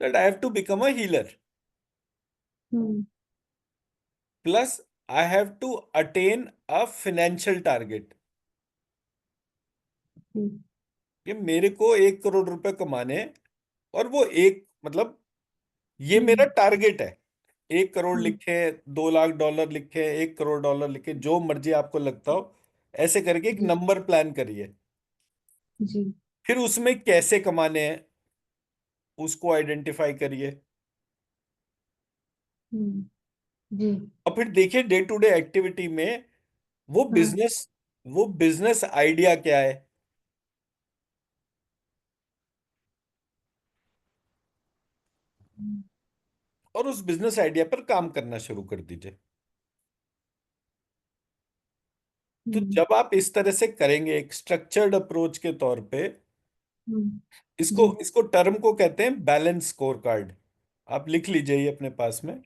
That I have to become a healer, hmm. Plus I have to attain a financial target, hmm. कि मेरे को 1 करोड़ रुपए कमाने हैं। और वो एक मतलब ये मेरा हम्म। टारगेट है। 1 करोड़ हम्म। लिखे, $2 लाख लिखे, 1 करोड़ डॉलर लिखे, जो मर्जी आपको लगता हो, ऐसे करके एक जी। नंबर प्लान करिए। जी। फिर उसमें कैसे कमाने हैं उसको आइडेंटिफाई करिए। हम्म। जी। और फिर देखिए डे टू डे एक्टिविटी में वो हाँ। बिजनेस वो बिजनेस आइडिया क्या है, हम्म। और उस बिजनेस आइडिया पर काम करना शुरू कर दीजिए। तो हम्म। जब आप इस तरह से करेंगे एक स्ट्रक्चर्ड अप्रोच के तौर पे, हम्म। इसको जी। इसको टर्म को कहते हैं बैलेंस स्कोर कार्ड। आप लिख लीजिए ये अपने पास में।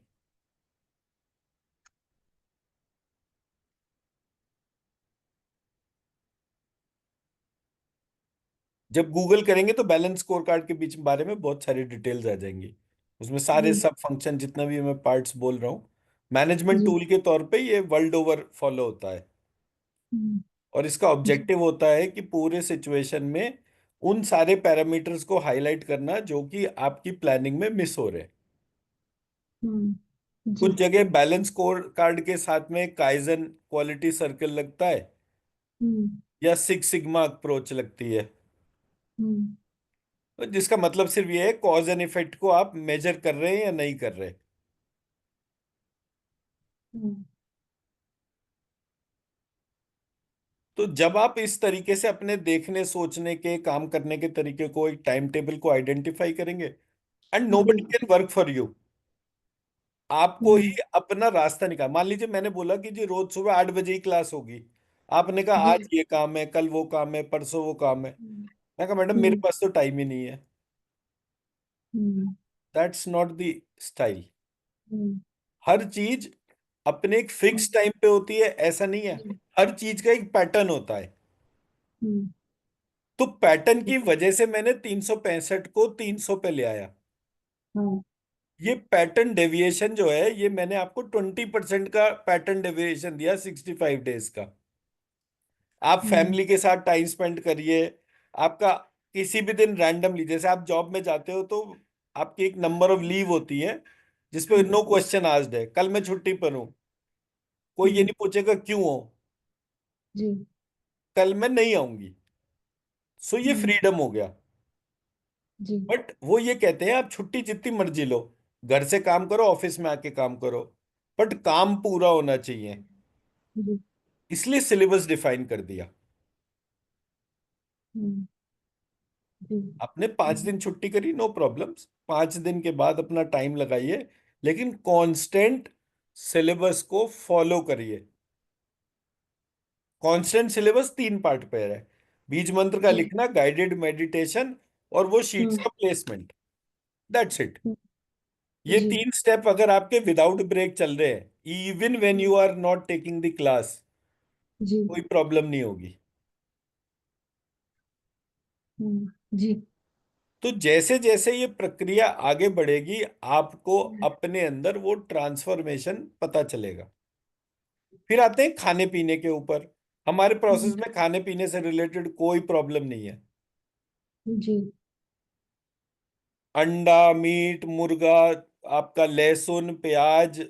जब गूगल करेंगे तो बैलेंस स्कोर कार्ड के बीच बारे में बहुत सारी डिटेल्स आ जाएंगी। उसमें सारे जी। सब फंक्शन जितना भी मैं पार्ट्स बोल रहा हूँ, मैनेजमेंट जी। टूल के तौर पे ये वर्ल्ड ओवर फॉलो होता है। हम्म। और इसका जी। ऑब्जेक्टिव होता है कि पूरे सिचुएशन में उन सारे पैरामीटर्स को हाईलाइट करना जो कि आपकी प्लानिंग में मिस हो रहे हैं। हम्म। जी। कुछ जगह बैलेंस स्कोर कार्ड के साथ में काइजन क्वालिटी सर्कल लगता है, हम्म। या सिक्स सिग्मा अप्रोच लगती है। हम्म। तो जिसका मतलब सिर्फ ये है कॉज एंड इफेक्ट को आप मेजर कर रहे हैं या नहीं कर रहे। हम्म। तो जब आप इस तरीके से अपने देखने सोचने के काम करने के तरीके को, एक टाइम टेबल को आइडेंटिफाई करेंगे, एंड जी। Nobody can work for you, आपको ही हम्म। अपना रास्ता निकाल। मान लीजिए मैंने बोला कि जी रोज सुबह 8 बजे ही क्लास होगी, आपने कहा जी। आज ये काम है, कल वो काम है, परसों वो काम है। हम्म। मैं कहा मैडम मेरे हम्म। पास तो टाइम ही नहीं है। Hmm. That's not the style. Hmm. हर चीज अपने एक फिक्स टाइम पे होती है ऐसा नहीं है। जी। हर चीज का एक पैटर्न होता है। हम्म। तो पैटर्न की वजह से मैंने 365 को 300 पे ले आया। हाँ। ये पैटर्न डेविएशन जो है, ये मैंने आपको 20% का पैटर्न डेविएशन दिया 65 डेज का। आप हम्म। फैमिली के साथ टाइम स्पेंड करिए। आपका किसी भी दिन रैंडमली, जैसे आप जॉब में जाते हो तो आपकी एक नंबर ऑफ लीव होती है जिसपे हम्म। नो क्वेश्चन आस्क्ड है, कल मैं छुट्टी पर हूं, कोई ये हम्म। नहीं पूछेगा क्यों हो, जी। कल मैं नहीं आऊंगी। सो ये हम्म। फ्रीडम हो गया। जी। बट वो ये कहते हैं आप छुट्टी जितनी मर्जी लो, घर से काम करो, ऑफिस में आके काम करो, बट काम पूरा होना चाहिए। जी। इसलिए सिलेबस डिफाइन कर दिया। हम्म। जी। आपने 5 दिन छुट्टी करी, नो प्रॉब्लम्स, 5 दिन के बाद अपना टाइम लगाइए, लेकिन कांस्टेंट सिलेबस को फॉलो करिए। कांस्टेंट सिलेबस 3 पार्ट पे है। बीज मंत्र का जी। लिखना, गाइडेड मेडिटेशन, और वो शीट्स हम्म। का प्लेसमेंट। That's it. हम्म। ये जी। 3 स्टेप अगर आपके विदाउट ब्रेक चल रहे हैं, even when hmm. You are not taking the class, जी। कोई प्रॉब्लम नहीं होगी। जी। तो जैसे जैसे ये प्रक्रिया आगे बढ़ेगी, आपको हम्म। अपने अंदर वो ट्रांसफॉर्मेशन पता चलेगा। फिर आते हैं खाने पीने के ऊपर। हमारे प्रोसेस में खाने पीने से रिलेटेड कोई प्रॉब्लम नहीं है। जी। अंडा, मीट, मुर्गा, आपका लहसुन, प्याज,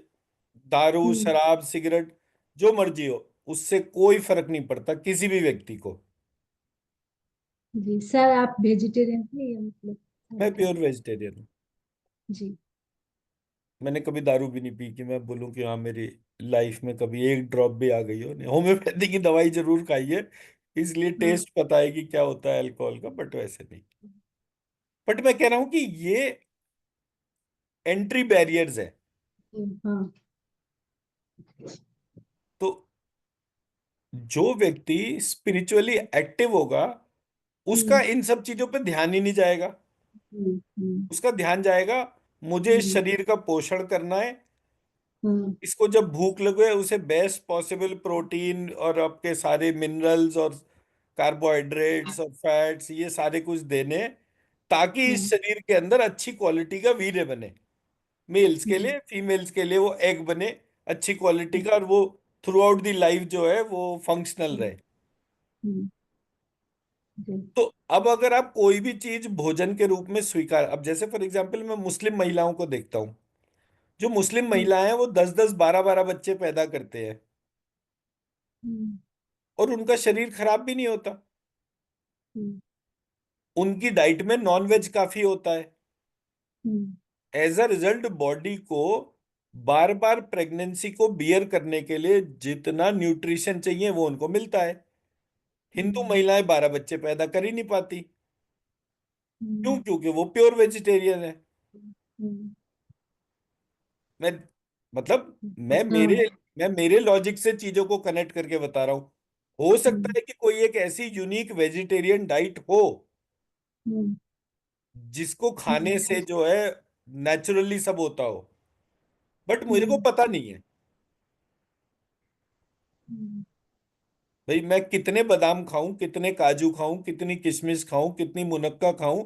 दारू, हम्म। शराब, सिगरेट, जो मर्जी हो, उससे कोई फर्क नहीं पड़ता किसी भी व्यक्ति को। जी सर, आप वेजिटेरियन थे या मतलब मैं शाकाहारी? प्योर वेजिटेरियन हूँ। जी। मैंने कभी दारू भी नहीं पी कि मैं बोलूं कि हाँ मेरी लाइफ में कभी एक ड्रॉप भी आ गई हो। नहीं, होम्योपैथी की दवाई जरूर खाई है, इसलिए हाँ। टेस्ट पता है कि क्या होता है अल्कोहल का, बट वैसे नहीं। बट मैं कह रहा हूं कि ये एंट्री बैरियर्स है। हाँ। तो जो व्यक्ति स्पिरिचुअली एक्टिव होगा, उसका हम्म। इन सब चीजों पे ध्यान ही नहीं जाएगा। हम्म। हम्म। उसका ध्यान जाएगा मुझे इस हम्म। शरीर का पोषण करना है। हाँ। इसको जब भूख लगे उसे बेस्ट पॉसिबल प्रोटीन और आपके सारे मिनरल्स और कार्बोहाइड्रेट्स और फैट्स, ये सारे कुछ देने हैं, ताकि इस हाँ। शरीर के अंदर अच्छी क्वालिटी का वीर्य बने। मेल्स के जी। लिए, फीमेल्स के लिए वो एग बने अच्छी क्वालिटी का, और वो थ्रू आउट दी लाइफ जो है वो फंक्शनल हम्म। रहे। हम्म। जी। तो अब अगर आप कोई भी चीज भोजन के रूप में स्वीकार, अब जैसे फॉर एग्जांपल मैं मुस्लिम महिलाओं को देखता हूँ, जो मुस्लिम हम्म। महिलाएं हैं वो 10-10 12-12 बच्चे पैदा करते हैं, हम्म। और उनका शरीर खराब भी नहीं होता। हम्म। उनकी डाइट में नॉनवेज काफी होता है। हम्म। एज अ रिजल्ट बॉडी को बार बार प्रेगनेंसी को बियर करने के लिए जितना न्यूट्रिशन चाहिए वो उनको मिलता है। हिंदू हम्म। महिलाएं 12 बच्चे पैदा कर ही नहीं पाती। क्यों? हम्म। क्योंकि वो प्योर वेजिटेरियन है। हम्म। मैं मतलब मैं हाँ। मेरे मैं मेरे लॉजिक से चीजों को कनेक्ट करके बता रहा हूँ। हो सकता हम्म। है कि कोई एक ऐसी यूनिक वेजिटेरियन डाइट हो हम्म। जिसको खाने हम्म। से जो है नेचुरली सब होता हो, बट मुझे को हम्म। पता नहीं है। हम्म। भाई मैं कितने बादाम खाऊं, कितने काजू खाऊं, कितनी किशमिश खाऊं, कितनी मुनक्का खाऊं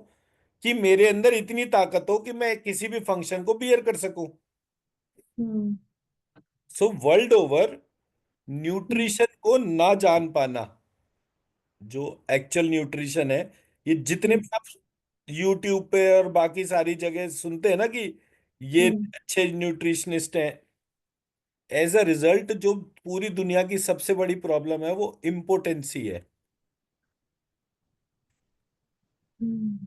कि मेरे अंदर इतनी ताकत हो कि मैं किसी भी फंक्शन को बियर कर सकूं। हम्म। सो वर्ल्ड ओवर हम्म। न्यूट्रिशन को ना जान पाना, जो एक्चुअल न्यूट्रिशन है, ये जितने हम्म। भी आप यूट्यूब पे और बाकी सारी जगह सुनते हैं ना कि ये हम्म। अच्छे न्यूट्रिशनिस्ट हैं, एज अ रिजल्ट जो पूरी दुनिया की सबसे बड़ी प्रॉब्लम है वो इम्पोटेंसी है। हम्म।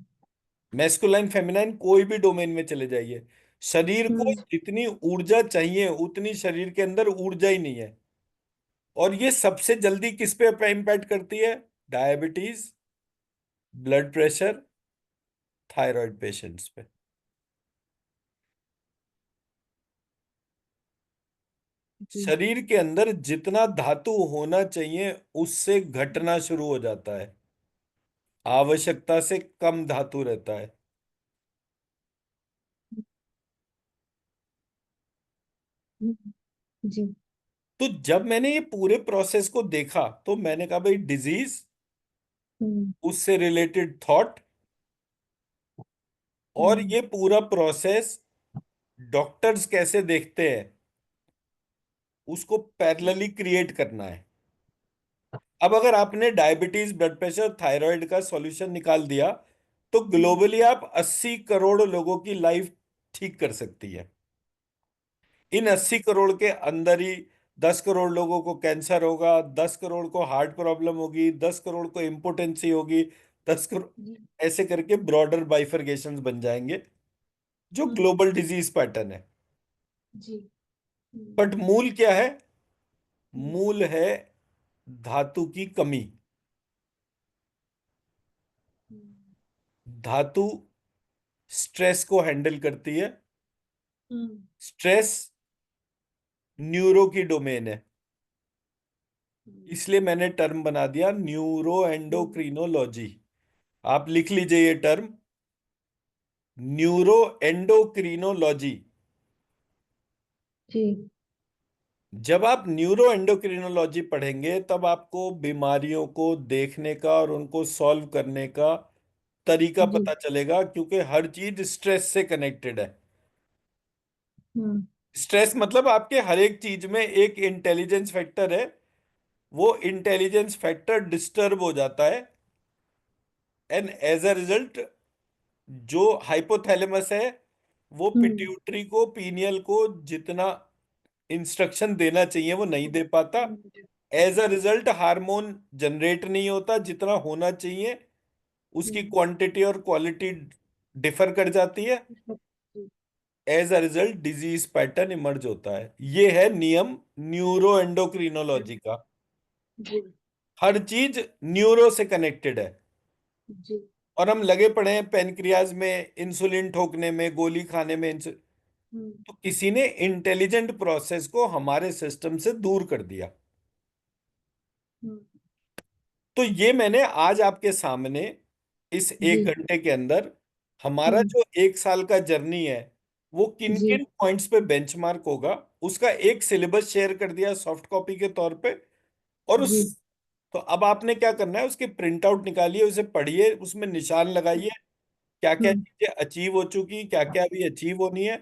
मैस्कुलाइन फेमिनाइन कोई भी डोमेन में चले जाइए, शरीर को हम्म। जितनी ऊर्जा चाहिए उतनी शरीर के अंदर ऊर्जा ही नहीं है। और ये सबसे जल्दी किस पे इम्पैक्ट करती है? Diabetes, blood pressure, thyroid patients पे। जी। शरीर के अंदर जितना धातु होना चाहिए उससे घटना शुरू हो जाता है, आवश्यकता से कम धातु रहता है। जी। तो जब मैंने ये पूरे प्रोसेस को देखा तो मैंने कहा भाई, डिजीज, हम्म। उससे रिलेटेड थॉट, और हम्म। ये पूरा प्रोसेस डॉक्टर्स कैसे देखते हैं, उसको पैरेलली क्रिएट करना है। अब अगर आपने डायबिटीज, ब्लड प्रेशर, थायराइड का सॉल्यूशन निकाल दिया तो हम्म। ग्लोबली आप 80 करोड़ लोगों की लाइफ ठीक कर सकती है। इन 80 करोड़ के अंदर ही 10 करोड़ लोगों को कैंसर होगा, 10 करोड़ को हार्ट प्रॉब्लम होगी, 10 करोड़ को इम्पोटेंसी होगी, 10 करोड़, जी। ऐसे करके ब्रॉडर बाइफरकेशंस बन जाएंगे, जो हम्म। ग्लोबल डिजीज पैटर्न है। जी। हम्म। बट मूल क्या है? हम्म। मूल है धातु की कमी। हम्म। धातु स्ट्रेस को हैंडल करती है। हम्म। स्ट्रेस न्यूरो की डोमेन है। हम्म। इसलिए मैंने टर्म बना दिया न्यूरो हम्म। एंडोक्रिनोलॉजी। आप लिख लीजिए ये टर्म, न्यूरो एंडोक्रिनोलॉजी। जी। जब आप न्यूरो एंडोक्रिनोलॉजी पढ़ेंगे तब आपको बीमारियों को देखने का और उनको सॉल्व करने का तरीका जी। पता चलेगा, क्योंकि हर चीज स्ट्रेस से कनेक्टेड है। हम्म। स्ट्रेस मतलब आपके हर एक चीज में एक इंटेलिजेंस फैक्टर है। वो इंटेलिजेंस फैक्टर डिस्टर्ब हो जाता है, एंड एज अ रिजल्ट जो हाइपोथैलेमस है वो हम्म। पिट्यूटरी को, पीनियल को जितना इंस्ट्रक्शन देना चाहिए वो नहीं दे पाता। As a result hormone generate नहीं होता जितना होना चाहिए, उसकी हम्म। क्वांटिटी और क्वालिटी डिफर कर जाती है। जी। As a result disease pattern emerge होता है। ये है नियम न्यूरो एंडोक्रिनोलॉजी का। जी। हर चीज न्यूरो से कनेक्टेड है। जी। और हम लगे पड़े हैं पेनक्रियाज में इंसुलिन ठोकने में, गोली खाने में, हम्म। तो किसी ने इंटेलिजेंट प्रोसेस को हमारे सिस्टम से दूर कर दिया। हम्म। तो ये मैंने आज आपके सामने इस जी। 1 घंटे के अंदर हमारा हम्म। जो 1 साल का जर्नी है वो किन जी। किन पॉइंट्स पे बेंचमार्क होगा, उसका एक सिलेबस शेयर कर दिया सॉफ्ट कॉपी के तौर पे। और जी। उस, तो अब आपने क्या करना है, उसकी प्रिंट आउट निकालिए, उसे पढ़िए, उसमें निशान लगाइए, क्या क्या हम्म। चीजें अचीव हो चुकी, क्या क्या अभी अचीव होनी है।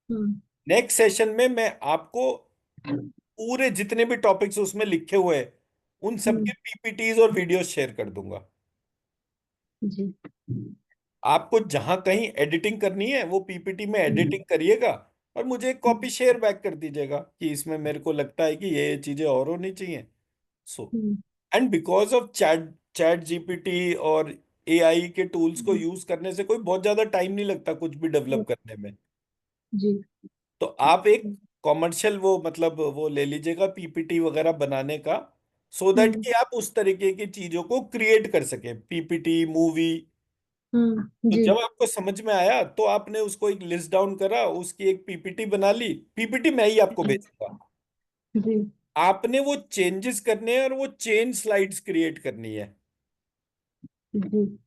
हम्म। नेक्स्ट सेशन में मैं आपको पूरे जितने भी टॉपिक्स उसमें लिखे हुए हैं उन हम्म। सबके पीपीटीज और वीडियोस शेयर कर दूंगा। जी। आपको जहां कहीं एडिटिंग करनी है वो पीपीटी में हम्म। एडिटिंग करिएगा, और मुझे एक कॉपी हम्म। शेयर बैक कर दीजिएगा कि इसमें मेरे को लगता है कि ये चीजें और होनी चाहिए। So, hmm. And because of chat chat GPT और एआई के टूल्स को यूज करने से कोई बहुत ज्यादा टाइम नहीं लगता कुछ भी डेवलप करने में। जी। तो आप एक कॉमर्शियल वो मतलब वो ले लीजिएगा पीपीटी वगैरह बनाने का, सो दैट हम्म। कि आप उस तरीके की चीजों को क्रिएट कर सके, पीपीटी, मूवी। तो जी। जब आपको समझ में आया तो आपने उसको एक लिस्ट डाउन करा, उसकी एक पीपीटी बना ली, पीपीटी मैं ही आपको भेजूंगा। जी। आपने वो चेंजेस करने हैं और वो चेंज स्लाइड्स क्रिएट करनी है। जी।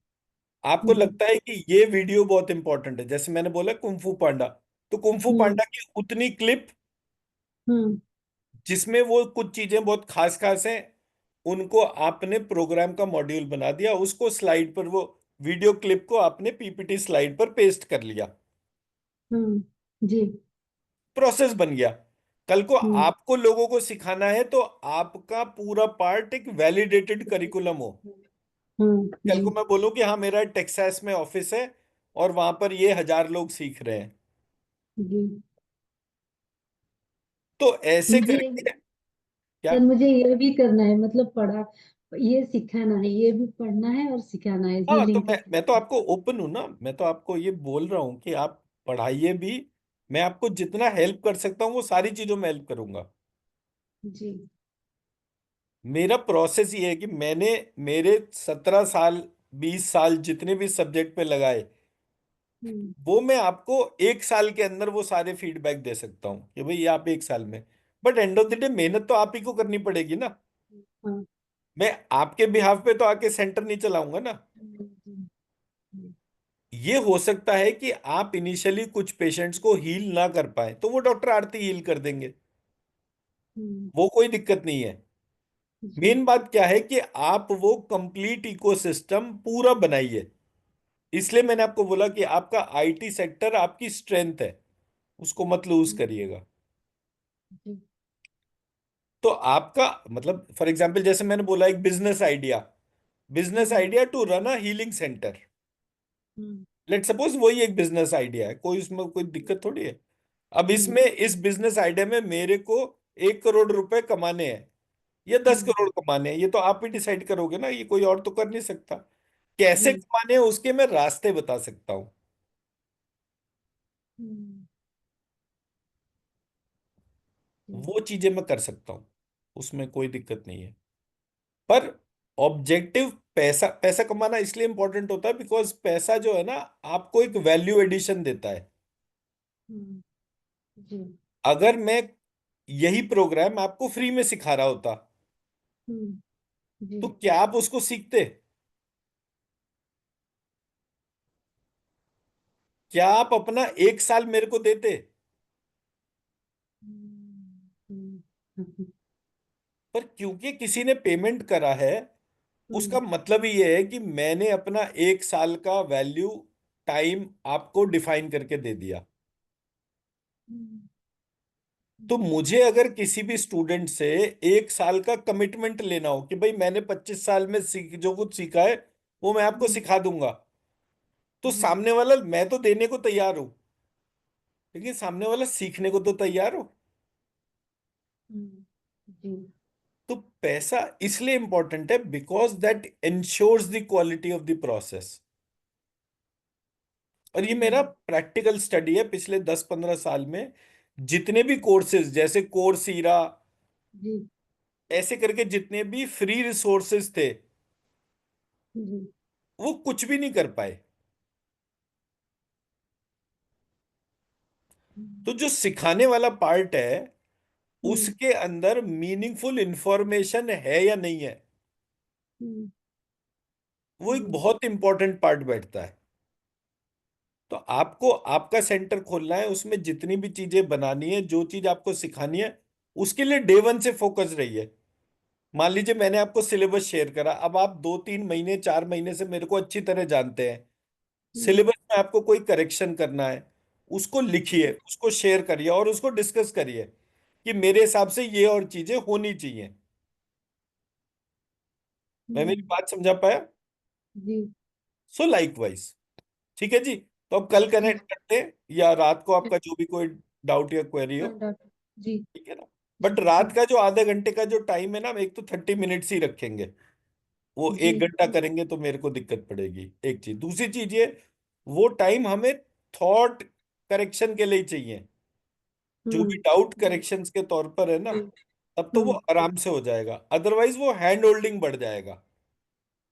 आपको जी। लगता है कि ये वीडियो बहुत इंपॉर्टेंट है, जैसे मैंने बोला कुंफू पांडा, तो कुंफू हम्म। पांडा की उतनी क्लिप हम्म। जिसमें वो कुछ चीजें बहुत खास खास हैं, उनको आपने प्रोग्राम का मॉड्यूल बना दिया, उसको स्लाइड पर, वो वीडियो क्लिप को आपने पीपीटी स्लाइड पर पेस्ट कर लिया। हम्म। जी। प्रोसेस बन गया। कल को हम्म। आपको लोगों को सिखाना है तो आपका पूरा पार्ट एक वैलिडेटेड करिकुलम हो। कल जी। को मैं बोलूं कि हाँ मेरा टेक्सास में ऑफिस है और वहां पर ये 1,000 लोग सीख रहे हैं, जी। तो ऐसे मुझे करके क्या। सर, मुझे ये भी करना है, मतलब पढ़ा, ये सिखाना है, ये भी पढ़ना है और सिखाना है, हाँ, तो हीलिंग का मैं तो साथ। आपको ओपन हूं ना, मैं तो आपको ये बोल रहा हूँ कि आप पढ़ाइए भी। मैं आपको जितना हेल्प कर सकता हूँ वो सारी चीजों में हेल्प करूंगा। जी। मेरा प्रोसेस ये है कि मैंने मेरे 17 साल 20 साल जितने भी सब्जेक्ट पे लगाए, हम्म। वो मैं आपको 1 साल के अंदर वो सारे फीडबैक दे सकता हूँ कि भाई ये आप 1 साल में। But end of the day मेहनत तो आप ही को करनी पड़ेगी ना। हाँ। मैं आपके बिहाफ पे तो आके सेंटर नहीं चलाऊंगा ना। हम्म। हम्म। ये हो सकता है कि आप इनिशियली कुछ पेशेंट्स को हील ना कर पाए तो वो डॉक्टर आरती हील कर देंगे, हम्म। वो कोई दिक्कत नहीं है। जी। मेन बात क्या है कि आप वो कंप्लीट इकोसिस्टम पूरा बनाइए। इसलिए मैंने आपको बोला कि आपका आईटी सेक्टर आपकी स्ट्रेंथ है, उसको मत लूज हम्म। करिएगा। जी। तो आपका मतलब फॉर एग्जांपल जैसे मैंने बोला एक business hmm. Idea to run a healing centre. Hmm. Let suppose वही एक बिजनेस आइडिया है, कोई उसमें कोई दिक्कत थोड़ी है। अब हम्म। इसमें इस बिजनेस आइडिया में मेरे को 1 करोड़ रुपए कमाने हैं या दस हम्म। करोड़ कमाने हैं, ये तो आप ही डिसाइड करोगे ना, ये कोई और तो कर नहीं सकता। कैसे जी। कमाने हैं उसके मैं रास्ते बता सकता हूँ, हम्म। जी। वो चीजें मैं कर सकता हूँ, उसमें कोई दिक्कत नहीं है। पर ऑब्जेक्टिव पैसा पैसा कमाना इसलिए इंपॉर्टेंट होता है बिकॉज पैसा जो है ना आपको एक वैल्यू एडिशन देता है। हम्म। जी। अगर मैं यही प्रोग्राम आपको फ्री में सिखा रहा होता हम्म। जी। तो क्या आप उसको सीखते? क्या आप अपना 1 साल मेरे को देते? हम्म। हम्म। पर क्योंकि किसी ने पेमेंट करा है, उसका हम्म। मतलब ही ये है कि मैंने अपना 1 साल का वैल्यू टाइम आपको डिफाइन करके दे दिया। हम्म। तो जी। मुझे अगर किसी भी स्टूडेंट से 1 साल का कमिटमेंट लेना हो कि भाई मैंने 25 साल में सीख जो कुछ सीखा है वो मैं आपको हम्म। सिखा दूंगा, तो जी। सामने वाला मैं तो देने को तैयार हूं, लेकिन सामने वाला सीखने को तो तैयार हो। हम्म। जी। तो पैसा इसलिए इंपॉर्टेंट है because that ensures the quality of the process. और ये मेरा हम्म। प्रैक्टिकल स्टडी है पिछले 10-15 साल में। जितने भी कोर्सेज जैसे कोर्सीरा, जी। ऐसे करके जितने भी फ्री रिसोर्सेज थे, जी। वो कुछ भी नहीं कर पाए। हम्म। तो जो सिखाने वाला पार्ट है हम्म। उसके अंदर मीनिंगफुल इंफॉर्मेशन है या नहीं है, हम्म। वो एक जी। बहुत इंपॉर्टेंट पार्ट बैठता है। तो आपको आपका सेंटर खोलना है, उसमें जितनी भी चीजें बनानी है, जो चीज आपको सिखानी है, उसके लिए डे 1 से फोकस रहिए। मान लीजिए मैंने आपको सिलेबस शेयर करा, अब आप 2-3 महीने 4 महीने से मेरे को अच्छी तरह जानते हैं। हम्म। सिलेबस में आपको कोई करेक्शन करना है, उसको लिखिए, उसको शेयर करिए और उसको डिस्कस करिए कि मेरे हिसाब से ये और चीजें होनी चाहिए। मैं मेरी हम्म। बात समझा पाया? जी। सो लाइकवाइज, ठीक है जी। तो अब कल जी। कनेक्ट करते हैं या रात को आपका जो भी कोई डाउट या क्वेरी हो, हाँ डॉक्टर जी। ठीक है ना। जी। बट रात जी। का जो आधे घंटे का जो टाइम है ना, हम एक तो 30 मिनट्स ही रखेंगे। वो जी। 1 घंटा करेंगे तो मेरे को दिक्कत पड़ेगी, एक चीज। दूसरी चीज ये, वो टाइम हमें थॉट करेक्शन के लिए ही चाहिए, जो भी हम्म। डाउट जी। करेक्शंस के तौर पर है ना, हम्म। तब तो वो हम्म। आराम से हो जाएगा, अदरवाइज वो हैंड होल्डिंग बढ़ जाएगा।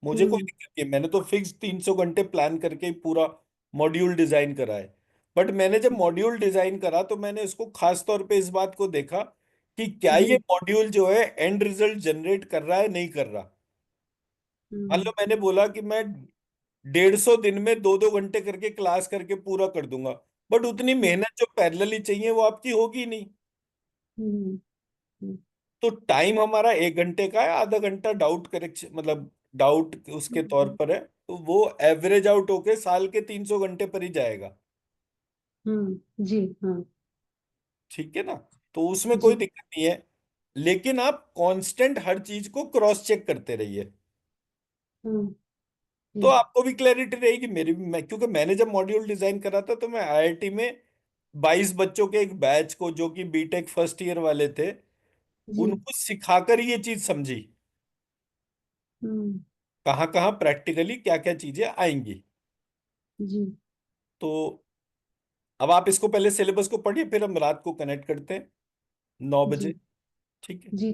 मुझे कोई हम्म। दिक्कत नहीं है, मैंने तो फिक्स 300 घंटे प्लान करके ही पूरा मॉड्यूल डिजाइन करा है। बट मैंने जब मॉड्यूल डिजाइन करा तो मैंने इसको खास तौर पे इस बात को देखा कि क्या ये जी। मॉड्यूल जो है एंड रिजल्ट जनरेट कर रहा है नहीं कर रहा। मान लो हम्म। मैंने बोला कि मैं 150 दिन में 2-2 घंटे करके क्लास करके पूरा कर दूंगा, बट उतनी मेहनत जो पैरेलली चाहिए वो आपकी होगी नहीं। हम्म। तो टाइम हमारा 1 घंटे का है, आधा घंटा डाउट करेक्शन मतलब डाउट उसके तौर हम्म। पर है, तो वो एवरेज आउट होके साल के 300 घंटे पर ही जाएगा। जी। हाँ। ठीक है ना। तो उसमें कोई जी। दिक्कत नहीं है, लेकिन आप कांस्टेंट हर चीज को क्रॉस चेक करते रहिए। हाँ। तो जी। आपको भी क्लैरिटी रहेगी, मेरी भी। मैं क्योंकि मैंने जब मॉड्यूल डिजाइन करा था तो मैं आईआईटी में 22 बच्चों के एक बैच को, जो कि बीटेक फर्स्ट ईयर वाले थे, जी। उनको सिखाकर ये चीज समझी हम्म। कहाँ कहाँ प्रैक्टिकली क्या क्या चीजें आएंगी। जी। तो अब आप इसको पहले सिलेबस को पढ़िए, फिर हम रात को कनेक्ट करते हैं 9 बजे। जी। ठीक है। जी।